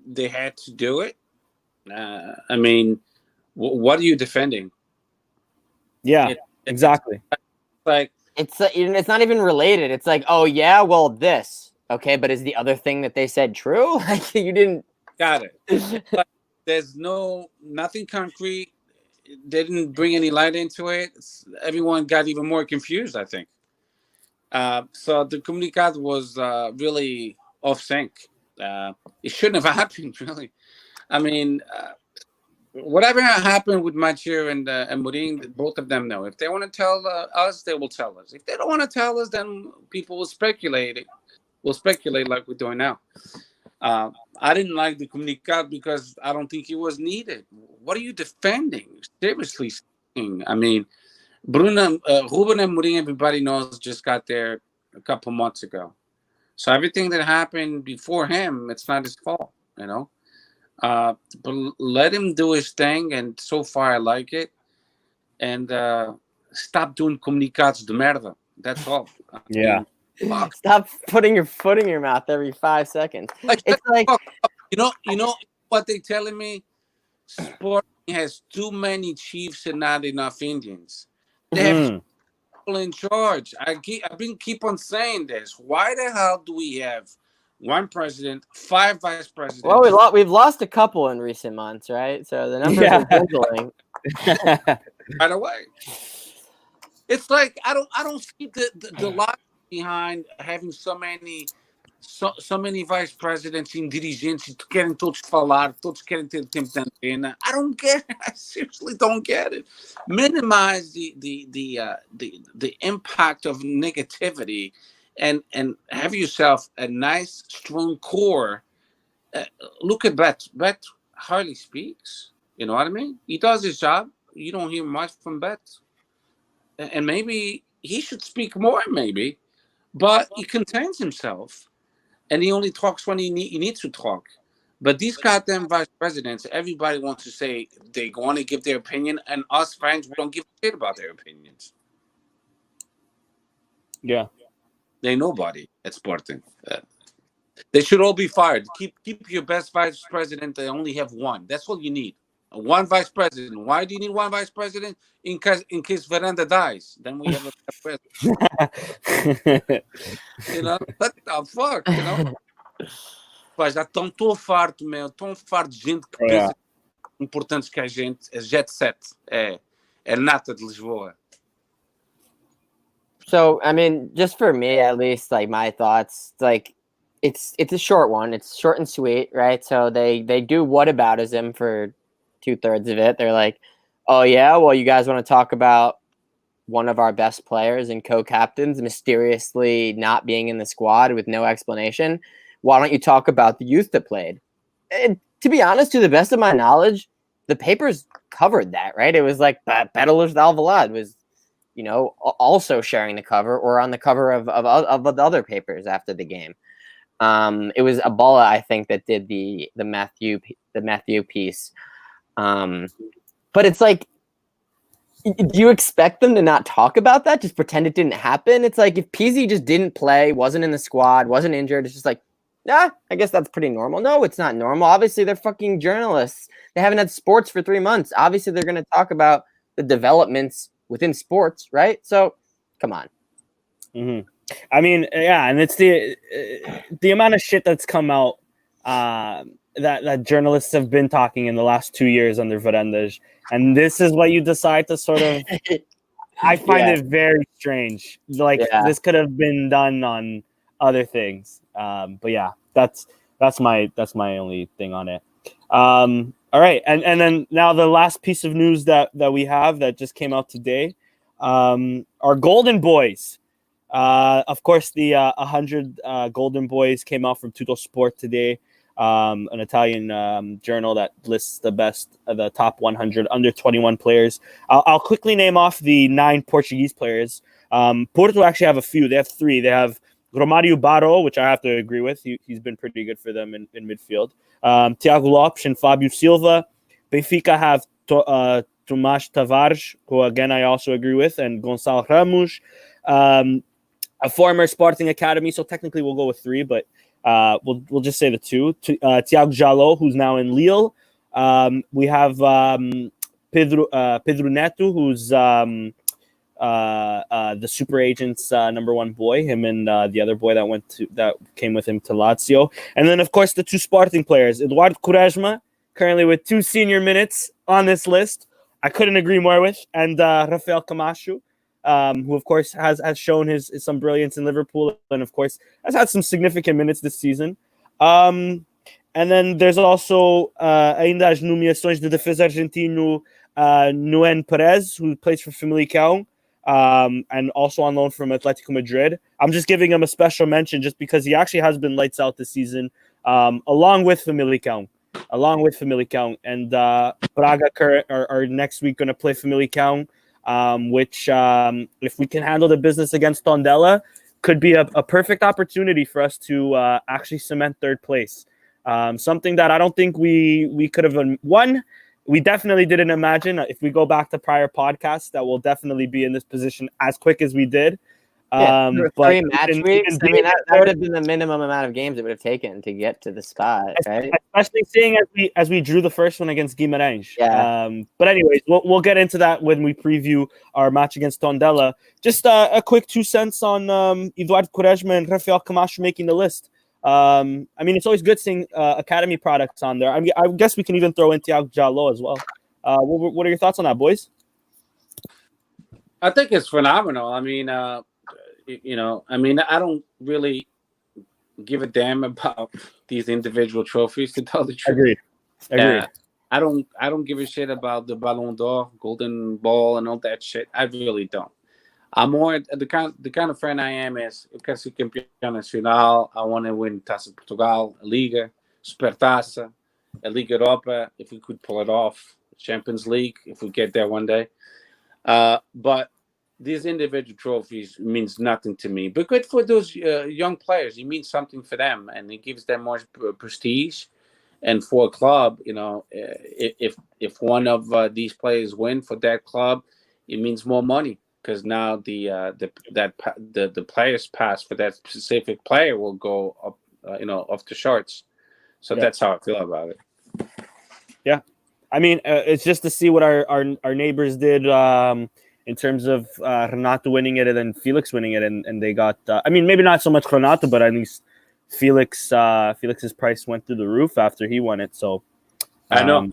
they had to do it. I mean, what are you defending? Yeah, exactly. Like it's not even related. It's like, oh yeah, well this okay, but is the other thing that they said true? Like you didn't got it. Like, there's nothing concrete. They didn't bring any light into it. Everyone got even more confused, I think. So the comunicado was really off sync. It shouldn't have happened, really. I mean, whatever happened with Mathieu and Mourinho, both of them know. If they want to tell us, they will tell us. If they don't want to tell us, then people will speculate. We'll speculate like we're doing now. I didn't like the comunicado because I don't think it was needed. What are you defending? Seriously speaking, I mean, Ruben and Mourinho, everybody knows, just got there a couple months ago. So everything that happened before him, it's not his fault, you know. But let him do his thing, and so far I like it. And stop doing comunicados de merda. That's all. I mean, fuck. Stop putting your foot in your mouth every 5 seconds. Like, It's like, you know what they telling me? Sporting has too many chiefs and not enough Indians. They have people in charge. I've been keep on saying this. Why the hell do we have one president, 5 vice presidents? well, we've lost a couple in recent months, right? So the numbers are dwindling. Right away. It's like I don't see the logic behind having so many vice presidents e dirigentes que querem todos falar, todos querem ter tempo de antena. I don't get it. I seriously don't get it. Minimize the impact of negativity and have yourself a nice, strong core. Look at Bet. Bet hardly speaks. You know what I mean? He does his job. You don't hear much from Bet. And maybe he should speak more, maybe. But he contains himself. And he only talks when he needs to talk. But these goddamn vice presidents, everybody wants to say they want to give their opinion, and us fans, we don't give a shit about their opinions. Yeah. They nobody at Sporting. They should all be fired. Keep your best vice president. They only have one. That's all you need. One vice president. Why do you need one vice president? In case Veranda dies, then we have a president. You know, what the fuck, you know? Pá, já estou farto, meu. Tão farto de gente que pensa importantes que a gente. É jet set. É nata de Lisboa. So, I mean, just for me, at least, like my thoughts, like it's a short one. It's short and sweet, right? So they do whataboutism for 2/3 of it. They're like, oh yeah, well, you guys want to talk about one of our best players and co-captains mysteriously not being in the squad with no explanation? Why don't you talk about the youth that played? And to be honest, to the best of my knowledge, the papers covered that, right? It was like Petalus Alvalade was, you know, also sharing the cover or on the cover of the other papers after the game. It was Abala, I think, that did the Matthew piece. But it's like, do you expect them to not talk about that? Just pretend it didn't happen? It's like if Pizzi just didn't play, wasn't in the squad, wasn't injured, it's just like, nah, I guess that's pretty normal. No, it's not normal. Obviously, they're fucking journalists. They haven't had sports for 3 months. Obviously, they're going to talk about the developments within sports, right? So, come on. Mm-hmm. I mean, yeah, and it's the amount of shit that's come out that journalists have been talking in the last 2 years under Varandas, and this is what you decide to sort of. I find it very strange. Like this could have been done on other things, but yeah, that's my only thing on it. All right, and then now the last piece of news that we have that just came out today, our Golden Boys. Of course, the 100 Golden Boys came out from Tutto Sport today, an Italian journal that lists the top 100 under 21 players. I'll quickly name off the 9 Portuguese players. Porto actually have a few. They have 3. They have Romário Barro, which I have to agree with. He's been pretty good for them in midfield. Tiago Lopes and Fábio Silva. Benfica have Tomás Tavares, who again I also agree with, and Gonçalo Ramos. A former Sporting Academy, so technically we'll go with 3, but we'll just say the 2. Tiago Jaló, who's now in Lille. We have Pedro Neto, who's the super agent's number 1 boy. Him and the other boy that came with him to Lazio, and then of course the 2 Sporting players, Eduardo Quaresma, currently with 2 senior minutes on this list. I couldn't agree more with, and Rafael Camacho. Who of course has shown some brilliance in Liverpool, and of course has had some significant minutes this season. And then there's also ainda as nomeações de defesa argentino Nuen Perez, who plays for Famalicão, and also on loan from Atletico Madrid. I'm just giving him a special mention just because he actually has been lights out this season, along with Famalicão. And Braga are next week going to play Famalicão. Which if we can handle the business against Tondela, could be a perfect opportunity for us to actually cement third place. Something that I don't think we could have won. We definitely didn't imagine, if we go back to prior podcasts, that we'll definitely be in this position as quick as we did. But 3 match weeks. I mean, that would have been the minimum amount of games it would have taken to get to the spot, right? Especially seeing as we drew the first one against Guimarães. Yeah. But anyways, we'll get into that when we preview our match against Tondela. Just a quick 2 cents on Eduardo Quaresma and Rafael Camacho making the list. I mean, it's always good seeing academy products on there. I guess we can even throw in Thiago Jallo as well. What are your thoughts on that, boys? I think it's phenomenal. I mean, I don't really give a damn about these individual trophies, to tell the truth. Agreed. I don't give a shit about the Ballon d'Or, Golden Ball, and all that shit. I really don't. I'm more the kind of friend I am is eu quero ser campeão nacional. I want to win Taça de Portugal, a Liga, Supertaça, a Liga Europa, if we could pull it off, Champions League, if we get there one day. But these individual trophies means nothing to me. But good for those young players. It means something for them, and it gives them more prestige. And for a club, if one of these players win for that club, it means more money. Because now the players pass for that specific player will go up, off the charts. So that's how I feel about it. Yeah, I mean, it's just to see what our neighbors did in terms of Renato winning it and then Felix winning it, and they got. I mean, maybe not so much Renato, but at least Felix's price went through the roof after he won it. So. I know.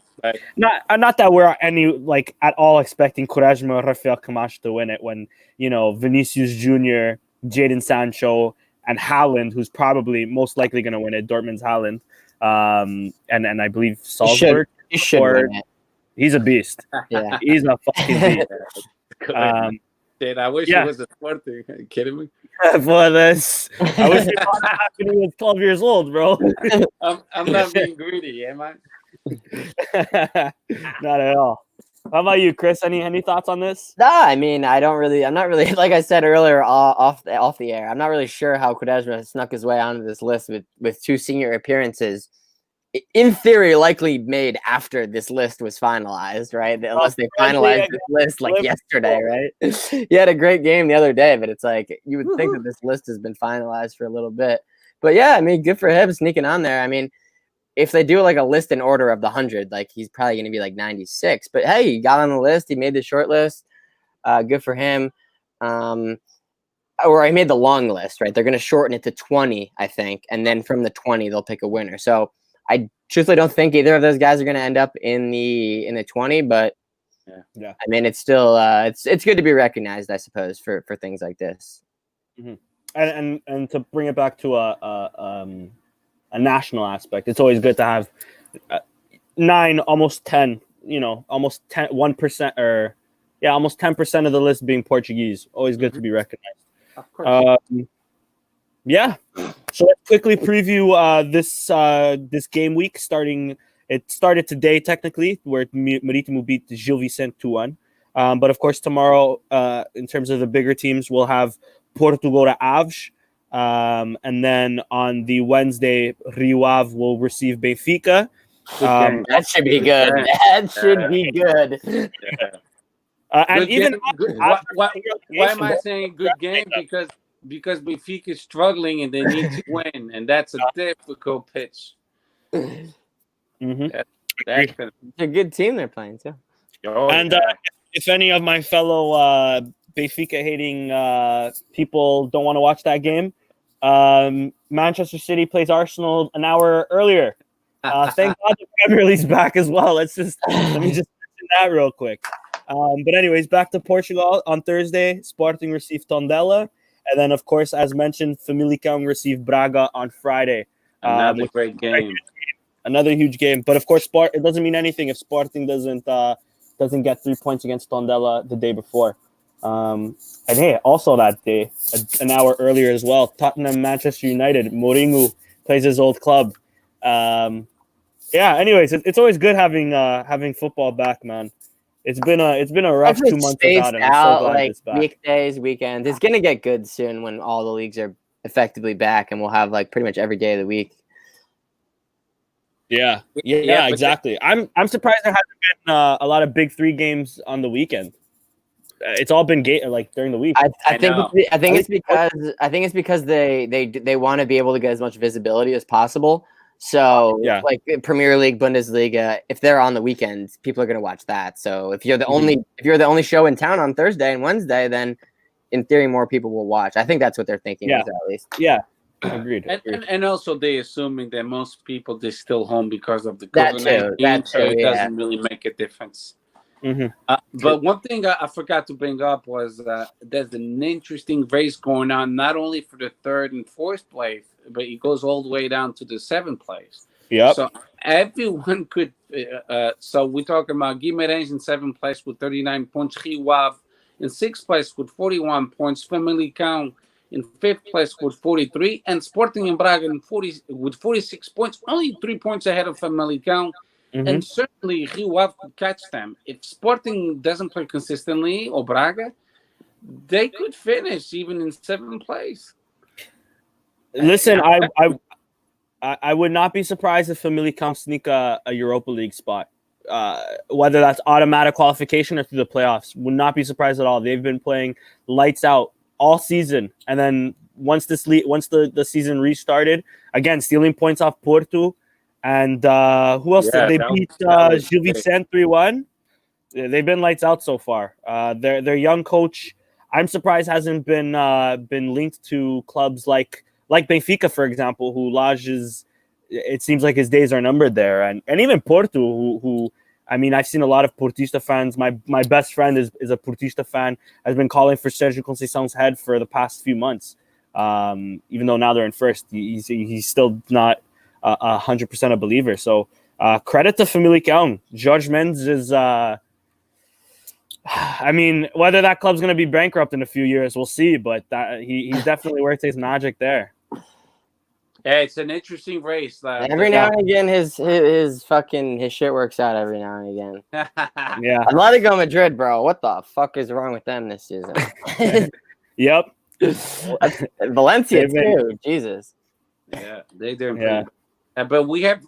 Not that we're at all expecting Quaresma or Rafael Camacho to win it when, Vinicius Jr., Jadon Sancho, and Haaland, who's probably most likely going to win it, Dortmund's Haaland, and I believe Salzburg. He should win it. He's a beast. Yeah. He's a fucking beast. Dude, I wish it was a Sporting. Are you kidding me? For this, I wish it happened when he was 12 years old, bro. I'm not being greedy, am I? Not at all. How about you, Chris? Any thoughts on this? Nah, I mean, I'm not really, like I said earlier off the air, I'm not really sure how Quaresma snuck his way onto this list with 2 senior appearances, in theory, likely made after this list was finalized, right? Unless they finalized this list yesterday, right? He had a great game the other day, but it's like you would think that this list has been finalized for a little bit. But yeah, I mean, good for him sneaking on there. I mean, if they do a list in order of the 100, he's probably going to be 96. But hey, he got on the list. He made the short list. Good for him. Or he made the long list, right? They're going to shorten it to 20, I think. And then from the 20, they'll pick a winner. So I truthfully don't think either of those guys are going to end up in the 20. But yeah. I mean, it's still it's good to be recognized, I suppose, for things like this. Mm-hmm. And to bring it back to a national aspect, it's always good to have 9, almost 10, almost 10, 1% or almost 10% of the list being Portuguese. Always good to be recognized. Of course. So let's quickly preview this game week. It started today technically, where Marítimo beat Gil Vicente 2-1. But of course tomorrow, in terms of the bigger teams, we'll have Portugal to Aves. And then on the Wednesday, Rio Ave will receive Benfica. That should be good. That should be good. And even why am I saying good game? Because Benfica is struggling and they need to win, and that's a difficult pitch. Mm-hmm. It's a good team they're playing too. If any of my fellow Benfica hating people don't want to watch that game, Manchester City plays Arsenal an hour earlier. Thank God the Premier League's back as well. Let me just mention that real quick. But anyways, back to Portugal on Thursday. Sporting receive Tondela, and then of course, as mentioned, Famalicão receive Braga on Friday. Another great game. Another huge game. But of course, it doesn't mean anything if Sporting doesn't get 3 points against Tondela the day before. And hey, also that day, an hour earlier as well, Tottenham, Manchester United. Mourinho plays his old club. Anyways, it's always good having football back, man. It's been a rough 2 months without it. I'm so glad like it's back. weekdays, weekends. It's gonna get good soon when all the leagues are effectively back, and we'll have like pretty much every day of the week. Yeah, Yeah, but exactly. I'm surprised there hasn't been a lot of big 3 games on the weekend. It's all been like during the week. I think know. it's because they want to be able to get as much visibility as possible. So Yeah. like Premier League, Bundesliga, if they're on the weekends, people are going to watch that. So if you're the only show in town on Thursday and Wednesday, then in theory more people will watch. I think that's what they're thinking. Yeah. Is at least. Yeah. Agreed. And also they assuming that most people they're still home because of the That COVID-19, too, so it yeah. doesn't really make a difference. Mhm. But one thing I forgot to bring up was there's an interesting race going on, not only for the 3rd and 4th place, but it goes all the way down to the 7th place. Yep. So everyone could. So we're talking about Guimarães in 7th place with 39 points, Rio Ave in 6th place with 41 points, Famalicão in 5th place with 43, and Sporting in Braga with 46 points, only 3 points ahead of Famalicão. Mhm. And certainly Rio Ave could catch them. If Sporting doesn't play consistently, or Braga, they could finish even in 7th place. Listen, I would not be surprised if Famalicão sneak a Europa League spot. Whether that's automatic qualification or through the playoffs, would not be surprised at all. They've been playing lights out all season, and then once the season restarted, again stealing points off Porto, and who else did they beat? Gil Vicente 3-1. They've been lights out so far. Their young coach, I'm surprised hasn't been linked to clubs like Benfica, for example, who Lage is. It seems like his days are numbered there, and even Porto, who I mean, I've seen a lot of Portista fans. My best friend is a Portista fan. Has been calling for Sergio Conceição's head for the past few months. Even though now they're in first, he's still not 100% a believer. So credit to Famalicão. Jorge Mendes is. I mean, whether that club's going to be bankrupt in a few years, we'll see. But he's definitely worked his magic there. Yeah, it's an interesting race. Every now and again, his shit works out. Every now and again. Yeah. Atletico Madrid, bro. What the fuck is wrong with them this season? Yep. Valencia too. Jesus. Yeah, they're doing Yeah. But we have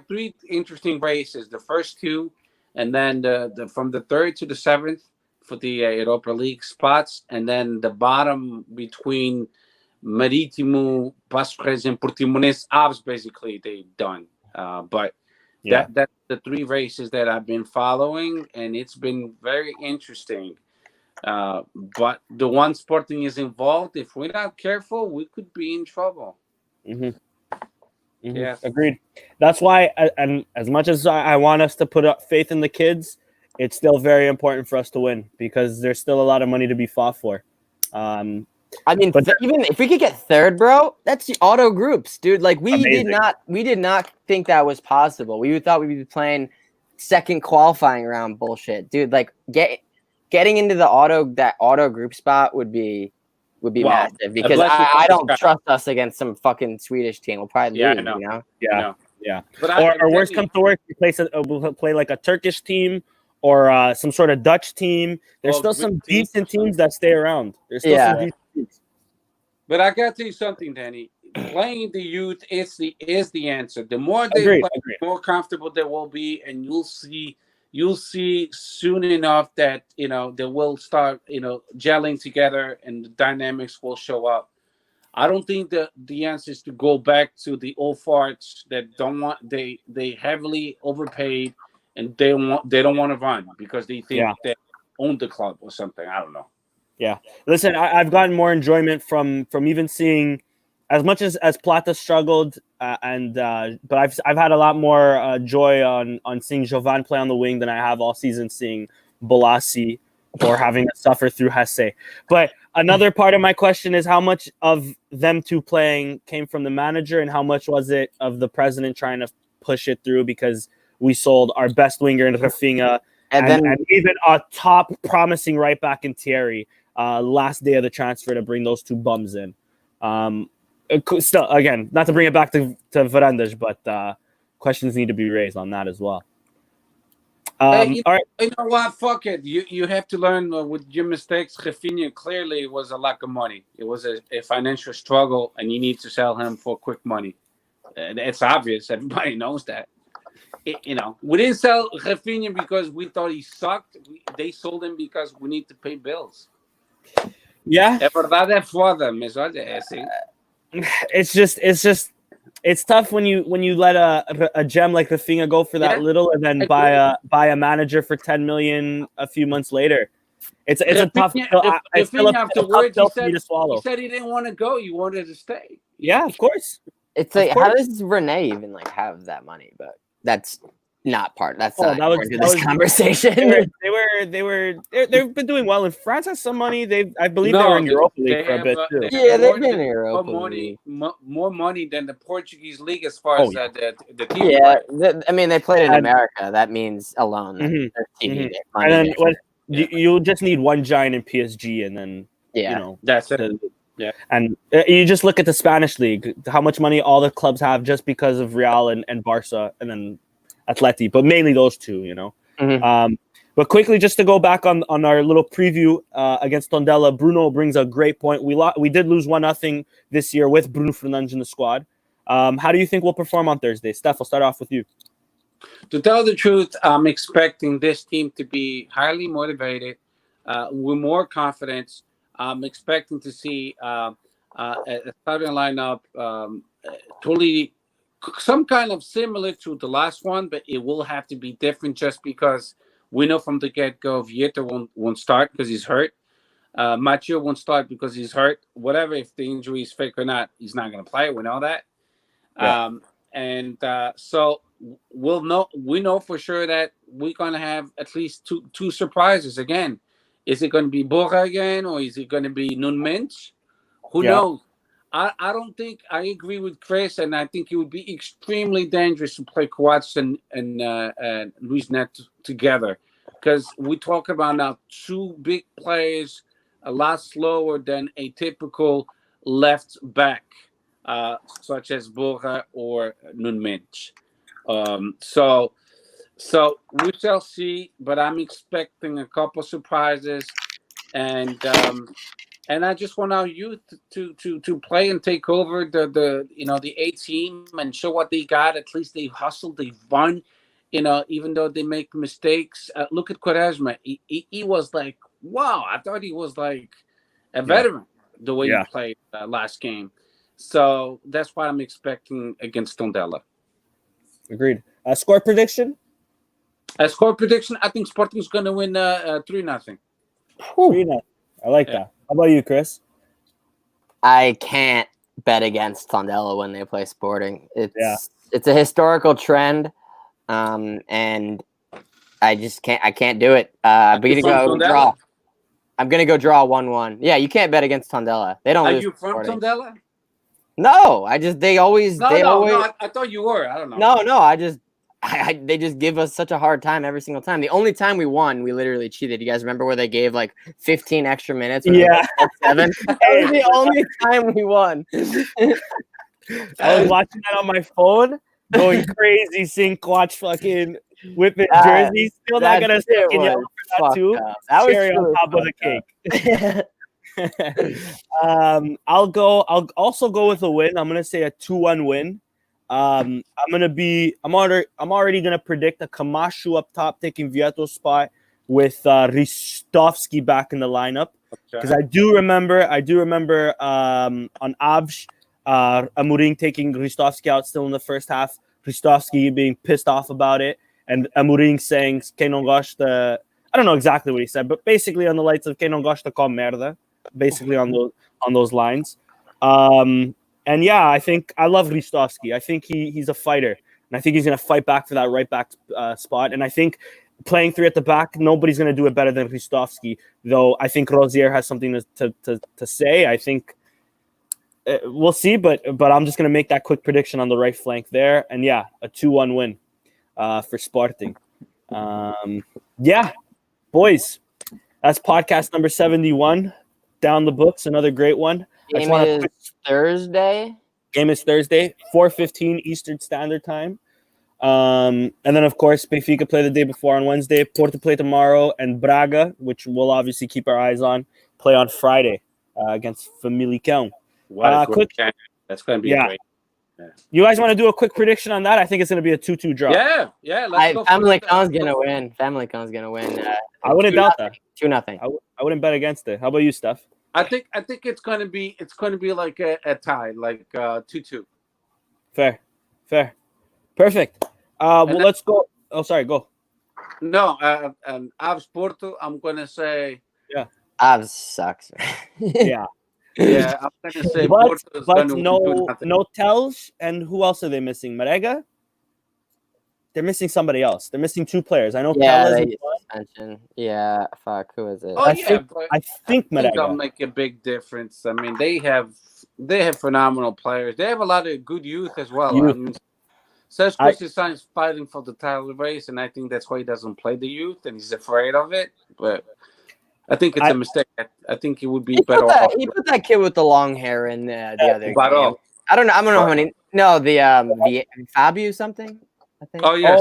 3 interesting races. The first 2, and then the from the 3rd to the 7th for the Europa League spots, and then the bottom between Marítimo, Passos and Portimonense. Aves basically they done. But that's the 3 races that I've been following, and it's been very interesting. But the one Sporting is involved, if we're not careful, we could be in trouble. Mm-hmm. Mm-hmm. Yeah, agreed. That's why, and as much as I want us to put up faith in the kids, it's still very important for us to win because there's still a lot of money to be fought for. I mean, even if we could get 3rd, bro, that's the auto groups, dude. Like we did not think that was possible. We thought we'd be playing 2nd qualifying round bullshit, dude. Like getting into the auto group spot would be massive because I don't trust us against some fucking Swedish team. We'll probably lose, you know? Yeah. Or worse comes to worse, we'll play like a Turkish team or some sort of Dutch team. There's still some decent teams that stay around. There's still some decent teams. But I got to tell you something, Danny. Playing the youth is the answer. The more they play, the more comfortable they will be, and you'll see soon enough that they will start gelling together, and the dynamics will show up. I don't think that the answer is to go back to the old farts that don't want they heavily overpaid and they don't want to run because they think they own the club or something. I don't know. Yeah, listen, I've gotten more enjoyment from even seeing as much as Plata struggled, but I've had a lot more joy on seeing Jovan play on the wing than I have all season seeing Bolasi or having to suffer through Hesse. But another part of my question is how much of them 2 playing came from the manager and how much was it of the president trying to push it through because we sold our best winger in Rafinha and even a top promising right back in Thierry last day of the transfer to bring those 2 bums in. Still, again, not to bring it back to Varandas, but questions need to be raised on that as well. Hey, All right. you know what? Fuck it. You have to learn with your mistakes. Rafinha clearly was a lack of money. It was a financial struggle, and you need to sell him for quick money. It's obvious. Everybody knows that. We didn't sell Rafinha because we thought he sucked. They sold him because we need to pay bills. Yeah, É verdade, é foda, mas olha, é assim. it's tough when you let a gem like Rafinha go for that little and then buy a manager for 10 million a few months later. It's a tough pill. It's still a tough pill for me to swallow. He said he didn't want to go. He wanted to stay. Yeah, of course. It's like, how does Renee even like have that money? But that's not part. That's not part of this conversation. They've been doing well in France. Has some money. I believe they were in Europa League for a bit too. Yeah, they've been in Europa League. More money than the Portuguese league as far as the team. Yeah, I mean they played in America. That means alone their TV money. And then you just need one giant in PSG, and then that's it. Yeah, and you just look at the Spanish league, how much money all the clubs have just because of Real and Barca, and then Atleti, but mainly those two, But quickly, just to go back on our little preview against Tondela, Bruno brings a great point. We did lose 1-0 this year with Bruno Fernandes in the squad. How do you think we'll perform on Thursday? Steph, I'll start off with you. To tell the truth, I'm expecting this team to be highly motivated, with more confidence. I'm expecting to see a starting lineup totally some kind of similar to the last one, but it will have to be different just because we know from the get-go Vieta won't start because he's hurt. Matteo won't start because he's hurt. Whatever, if the injury is fake or not, he's not going to play. We know that. Yeah. So we know for sure that we're going to have at least two surprises again. Is it going to be Borja again, or is it going to be Nunes? Who knows? I don't think I agree with Chris, and I think it would be extremely dangerous to play Quaresma and Luis Neto together, because we talk about now two big players, a lot slower than a typical left back, such as Borja or Nunes. So we shall see, but I'm expecting a couple surprises, and I just want our youth to play and take over the A team and show what they got. At least they hustled, they won, even though they make mistakes. Look at Quaresma. He was like, wow, I thought he was like a veteran the way he played last game. So that's what I'm expecting against Tondela. Agreed. Score prediction? A score prediction, I think Sporting is going to win 3-0. 3-0. I like that. How about you, Chris? I can't bet against Tondela when they play Sporting. It's a historical trend, and I just can't. I can't do it. I'm gonna go draw. I'm gonna go draw 1-1. Yeah, you can't bet against Tondela. They don't. Are lose you from Sporting. Tondela? No, they always. No, I thought you were. I don't know. No, they just give us such a hard time every single time. The only time we won, we literally cheated. You guys remember where they gave like 15 extra minutes? Yeah. 7? That was the only time we won. I was watching that on my phone, going crazy, seeing Watch fucking whip it jersey. Still not gonna stick in yellow for that too. That was cherry on top of the cake. I'll also go with a win. I'm gonna say a 2-1 win. I'm already gonna predict a Camacho up top taking Vieto's spot with Ristovski back in the lineup, because I do remember on Avj, Amorim taking Ristovski out still in the first half. Ristovski being pissed off about it, and Amorim saying "Quem não gosta." I don't know exactly what he said, but basically on the lights of "Quem não gosta come merda," basically on those lines. And yeah, I think I love Ristovski. I think he's a fighter, and I think he's going to fight back for that right back spot. And I think playing 3 at the back, nobody's going to do it better than Ristovski. Though I think Rosier has something to say. I think we'll see, but I'm just going to make that quick prediction on the right flank there. And yeah, a 2-1 win for Sporting. Yeah, boys, that's podcast number 71. Down the books, another great one. Game is Thursday. Game is Thursday, 4:15 Eastern Standard Time. And then, of course, Benfica play the day before on Wednesday. Porto play tomorrow. And Braga, which we'll obviously keep our eyes on, play on Friday against Famalicão. What a great game. That's going to be great. Yeah. You guys want to do a quick prediction on that? I think it's going to be a 2-2 draw. Yeah. Let's go. Famalicão's going to win. Famalicão's going to win. I wouldn't doubt that. 2-0. I wouldn't bet against it. How about you, Steph? I think it's going to be like a tie, like 2-2. Fair. Perfect. Well, let's go. Oh, sorry. Go. No, Avs Porto. I'm going to say. Yeah. Avs sucks. Yeah. Yeah, I'm going to say but Porto's no tells. And who else are they missing? Marega? They're missing somebody else. They're missing 2 players. I know. Yeah, yeah. Fuck. Who is it? Oh, I think Marega. That'll make a big difference. I mean, they have phenomenal players. They have a lot of good youth as well. I mean, Serge is fighting for the title race, and I think that's why he doesn't play the youth, and he's afraid of it. But I think it's a mistake. I think he would be better off. He put that kid with the long hair in the other game. I don't know how many. No, the Fabio something. I think. Oh yes,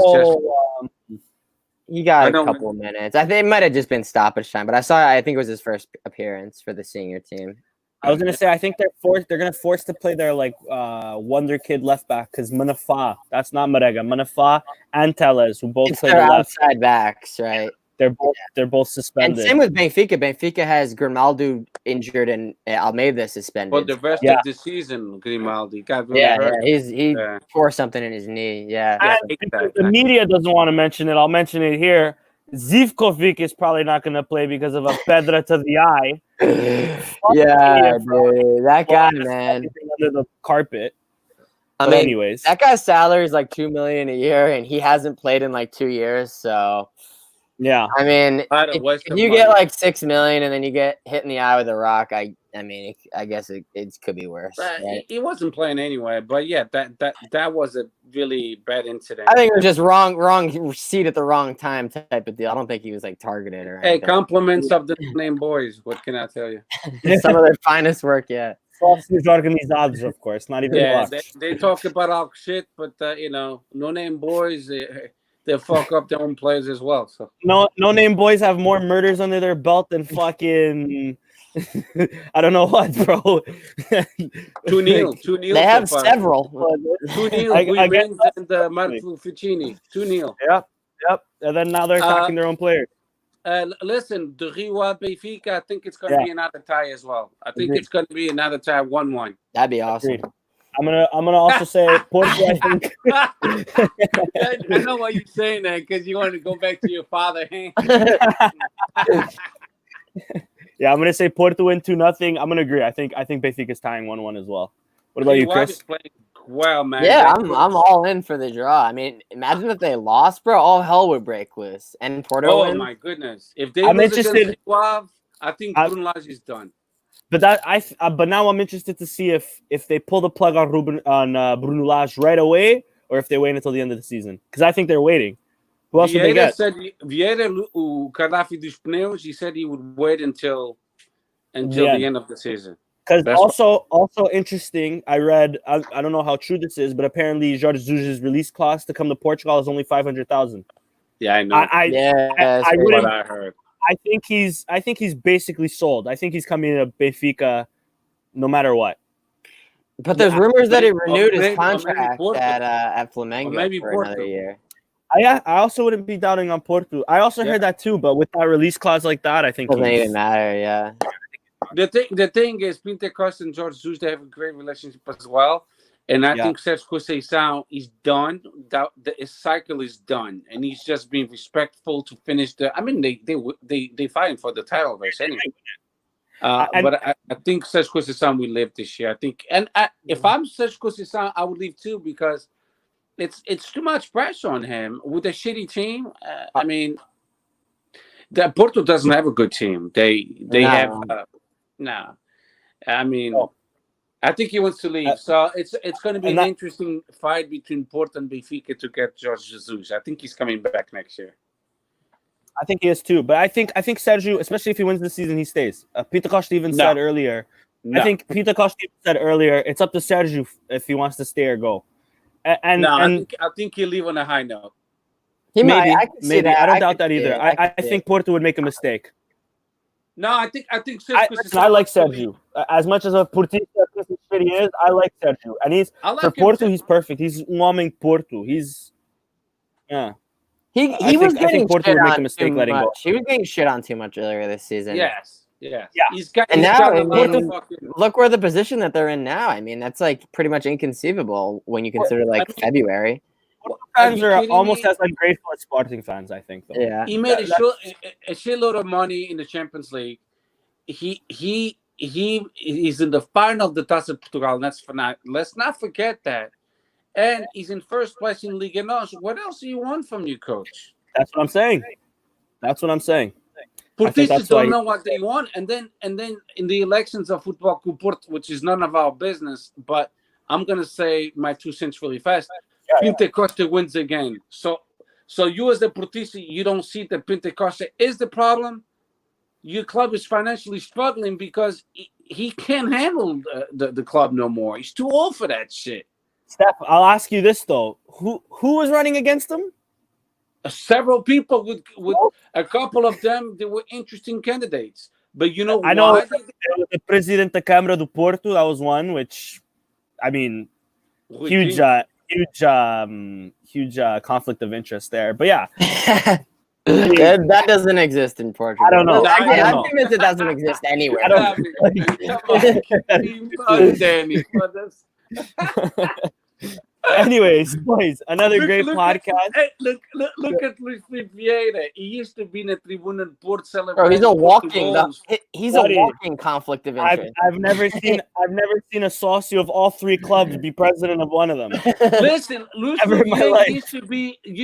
he got a couple of minutes. I think it might have just been stoppage time, but I think it was his first appearance for the senior team. I was gonna say I think they're gonna force to play their wonder kid left back because Manafa, that's not Marega. Manafa and Tellez, who both play the left outside backs, right? They're both suspended. And same with Benfica. Benfica has Grimaldo injured and Almeida suspended. For the rest of the season, Grimaldi got really hurt. He tore something in his knee. Yeah. The media doesn't want to mention it. I'll mention it here. Zivkovic is probably not going to play because of a pedra to the eye. Yeah, dude, that guy, man, under the carpet. Anyways, that guy's salary is like $2 million a year, and he hasn't played in like 2 years. So, yeah, I mean, if you get like $6 million and then you get hit in the eye with a rock, I guess it could be worse. Right? He wasn't playing anyway, but yeah, that was a really bad incident. I think it was just wrong seat at the wrong time type of deal. I don't think he was like targeted or anything. Hey, compliments of the name boys. What can I tell you? Some of their finest work, yeah. Organizados, of course, not even. Yeah, they talk about all shit, but no name boys. They fuck up their own players as well. So no name boys have more murders under their belt than fucking. I don't know what, bro. 2-0. They have several. 2-0. And Marco Ficini. 2-0. Yep. And then now they're attacking their own players. Listen, the Riwa Benfica, I think it's going to be another tie as well. I think it's going to be another tie, 1-1. That'd be awesome. Agreed. I'm gonna also say Porto. I think. I know why you're saying that because you want to go back to your father. Yeah, I'm gonna say Porto win 2-0. I'm gonna agree. I think Benfica's tying 1-1 as well. What about you, Chris? Playing well, man. Yeah, I'm all in for the draw. I mean, imagine if they lost, bro. All hell would break loose. And Porto wins. My goodness! If they lose against Suave, I think Bruno Lage is done. But now I'm interested to see if they pull the plug on Bruno Lage right away or if they wait until the end of the season. Because I think they're waiting. Who else would they get? Vieira, o Gaddafi dos Pneus, he said he would wait until the end of the season. Because also interesting, I read, I don't know how true this is, but apparently Jorge Jesus' release cost to come to Portugal is only 500,000. Yeah, I know. I what I heard. I think he's basically sold. I think he's coming to Benfica no matter what. But there's rumors that he renewed his contract at Flamengo for another year. I also wouldn't be doubting on Porto. I also heard that too, but with that release clause like that, I think doesn't even matter. Yeah. The thing is, Pintecost and George Jesus, they have a great relationship as well, and I think Serge Conceição is done. The cycle is done, and he's just being respectful to finish the. I mean, they fighting for the title race anyway. But I think Serge Conceição will live this year. I think, and if I'm Serge Conceição, I would leave too because it's too much pressure on him with a shitty team. I mean, Porto doesn't have a good team. They have. No, I mean, I think he wants to leave. So it's going to be an interesting fight between Porto and Benfica to get Jorge Jesus. I think he's coming back next year. I think he is too. But I think Sergio, especially if he wins this season, he stays. Peter Costa even said earlier. I think Peter Costa said earlier, it's up to Sergio if he wants to stay or go. And I think he'll leave on a high note. He maybe, might. I can see maybe. that. I don't I doubt can that see either. it. I can see think it. Porto would make a mistake. No, I think I like Sergio. As much as a Portista shit he is, I like Sergio. And for Porto, he's perfect. He's warming Porto. He's He I was think getting Porto shit would make on a mistake too letting much. go. He was getting shit on too much earlier this season. Yes. Yeah. And now, I mean, fucking... look where the position that they're in now. I mean, that's like pretty much inconceivable when you consider February. Fans are almost as ungrateful as Sporting fans, I think. Though. Yeah, he made a shitload of money in the Champions League. He is in the final of the Taça de Portugal. Let's not forget that. And he's in first place in Liga NOS. What else do you want from your coach? That's what I'm saying. Portistas don't know what they want, and then in the elections of Football Club Porto, which is none of our business, but I'm gonna say my 2 cents really fast. Pinte Costa wins again. So you as a Portista, you don't see that Pinte Costa is the problem. Your club is financially struggling because he can't handle the club no more. He's too old for that shit. Steph, I'll ask you this though: who was running against him? Several people with a couple of them, they were interesting candidates. But you know, I know the President da Câmara do Porto, that was one, which, I mean, huge conflict of interest there. But yeah. that doesn't exist in Portugal. I don't know. I'm convinced it doesn't exist anywhere. Danny. Anyways, boys, another great podcast. Look at Luis Vieira. He used to be in the tribune in Porto celebrating. Bro, he's a walking conflict of interest. I've never seen a socio of all 3 clubs be president of one of them. Listen, Luis Vieira used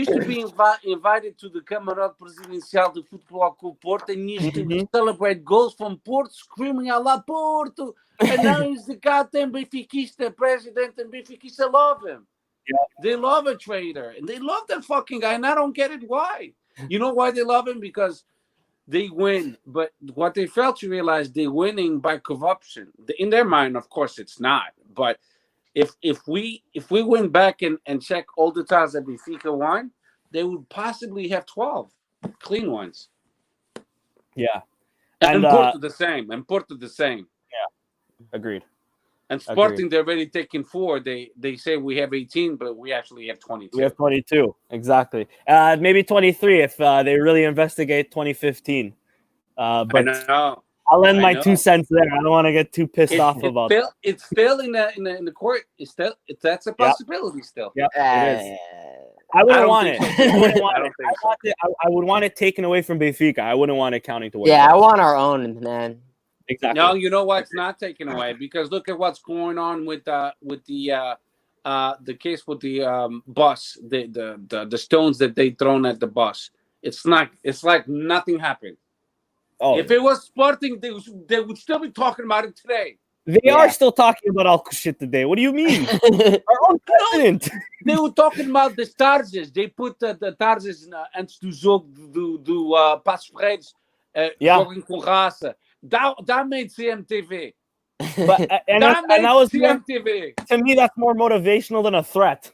to be invited to the Câmara Presidencial do Futebol Clube Porto and used to celebrate goals from Porto, screaming out loud Porto. And now he's the goddamn Benfiquista president, and Benfiquista love him. Yeah. They love a traitor, and they love that fucking guy, and I don't get it why. You know why they love him? Because they win. But what they fail to realize, they're winning by corruption. In their mind, of course, it's not. But if we went back and check all the times that Benfica won, they would possibly have 12 clean ones. Yeah. And Porto the same. Agreed. And Sporting, they're already taking 4. They say we have 18, but we actually have 22. We have 22, exactly. Maybe 23 if they really investigate 2015 but I know. I'll end my 2 cents there. I don't want to get too pissed off about that. It's still in the court. That's a possibility still. Yeah, it is. I wouldn't want it. I would want it taken away from Benfica. I wouldn't want it counting towards. Yeah, I want our own, man. Exactly. No, you know what's not taken away because look at what's going on with the case with the bus, the stones that they thrown at the bus. It's like nothing happened. Oh, if it was Sporting, they would still be talking about it today. They are still talking about all shit today. What do you mean? Our own president. They were talking about the charges. They put the charges antes do jogo do Passos Ferreiros jogam com raça. That made CMTV. But that was CMTV. To me, that's more motivational than a threat.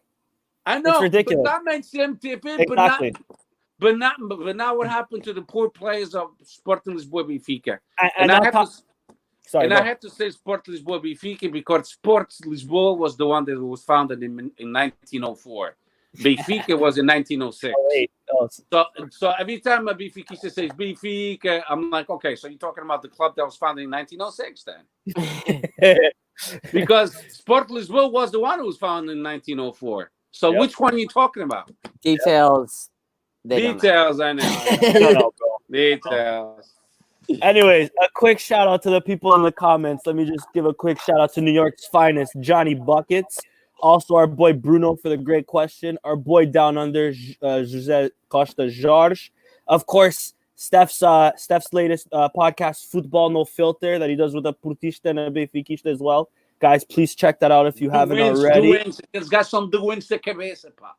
I know. It's ridiculous. But that made CMTV. Exactly. But now what happened to the poor players of Sporting Lisboa Benfica? And I have to say Sport Lisboa Benfica because Sport Lisboa was the one that was founded in 1904. Benfica was in 1906. So every time a Benfica says Benfica, I'm like, okay, so you're talking about the club that was founded in 1906 then? Because Sport Lisboa was the one who was founded in 1904. So which one are you talking about? Details. Details, I know. Details. Anyways, a quick shout out to the people in the comments. Let me just give a quick shout out to New York's finest, Johnny Buckets. Also, our boy Bruno for the great question. Our boy down under, Jose Costa Jorge. Of course, Steph's latest podcast, Football No Filter, that he does with a Portista and a Benfiquista as well. Guys, please check that out if you haven't already. He's got some doings de cabeça, pa.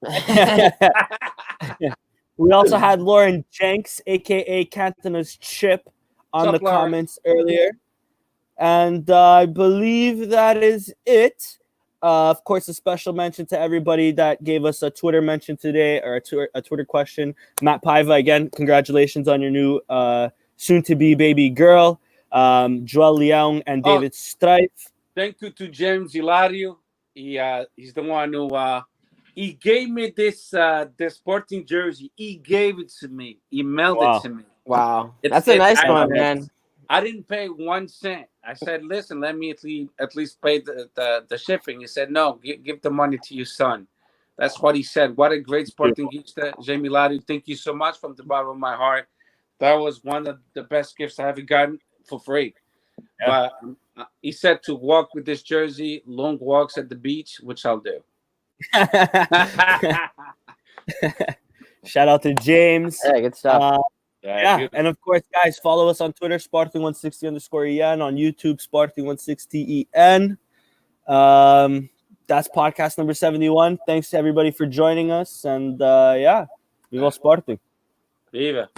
We also had Lauren Jenks, a.k.a. Cantana's Chip, on the comments earlier. And I believe that is it. Of course, a special mention to everybody that gave us a Twitter mention today, or a Twitter question. Matt Paiva, again, congratulations on your new soon-to-be baby girl. Joel Leung and David Strife. Thank you to James Hilario. He's the one who he gave me this the Sporting jersey. He gave it to me. He mailed it to me. Wow, that's a nice one, man. I didn't pay 1 cent. I said, "Listen, let me at least pay the shipping." He said, "No, give the money to your son." That's what he said. What a great Sportingista, Jamie Ladu. Thank you so much from the bottom of my heart. That was one of the best gifts I ever gotten for free. Yeah. But he said to walk with this jersey, long walks at the beach, which I'll do. Shout out to James. Yeah, good stuff. Yeah, and of course, guys, follow us on Twitter, Sporting160_EN, on YouTube, Sporting160EN. That's podcast number 71. Thanks to everybody for joining us, and yeah, viva Sporting. Viva.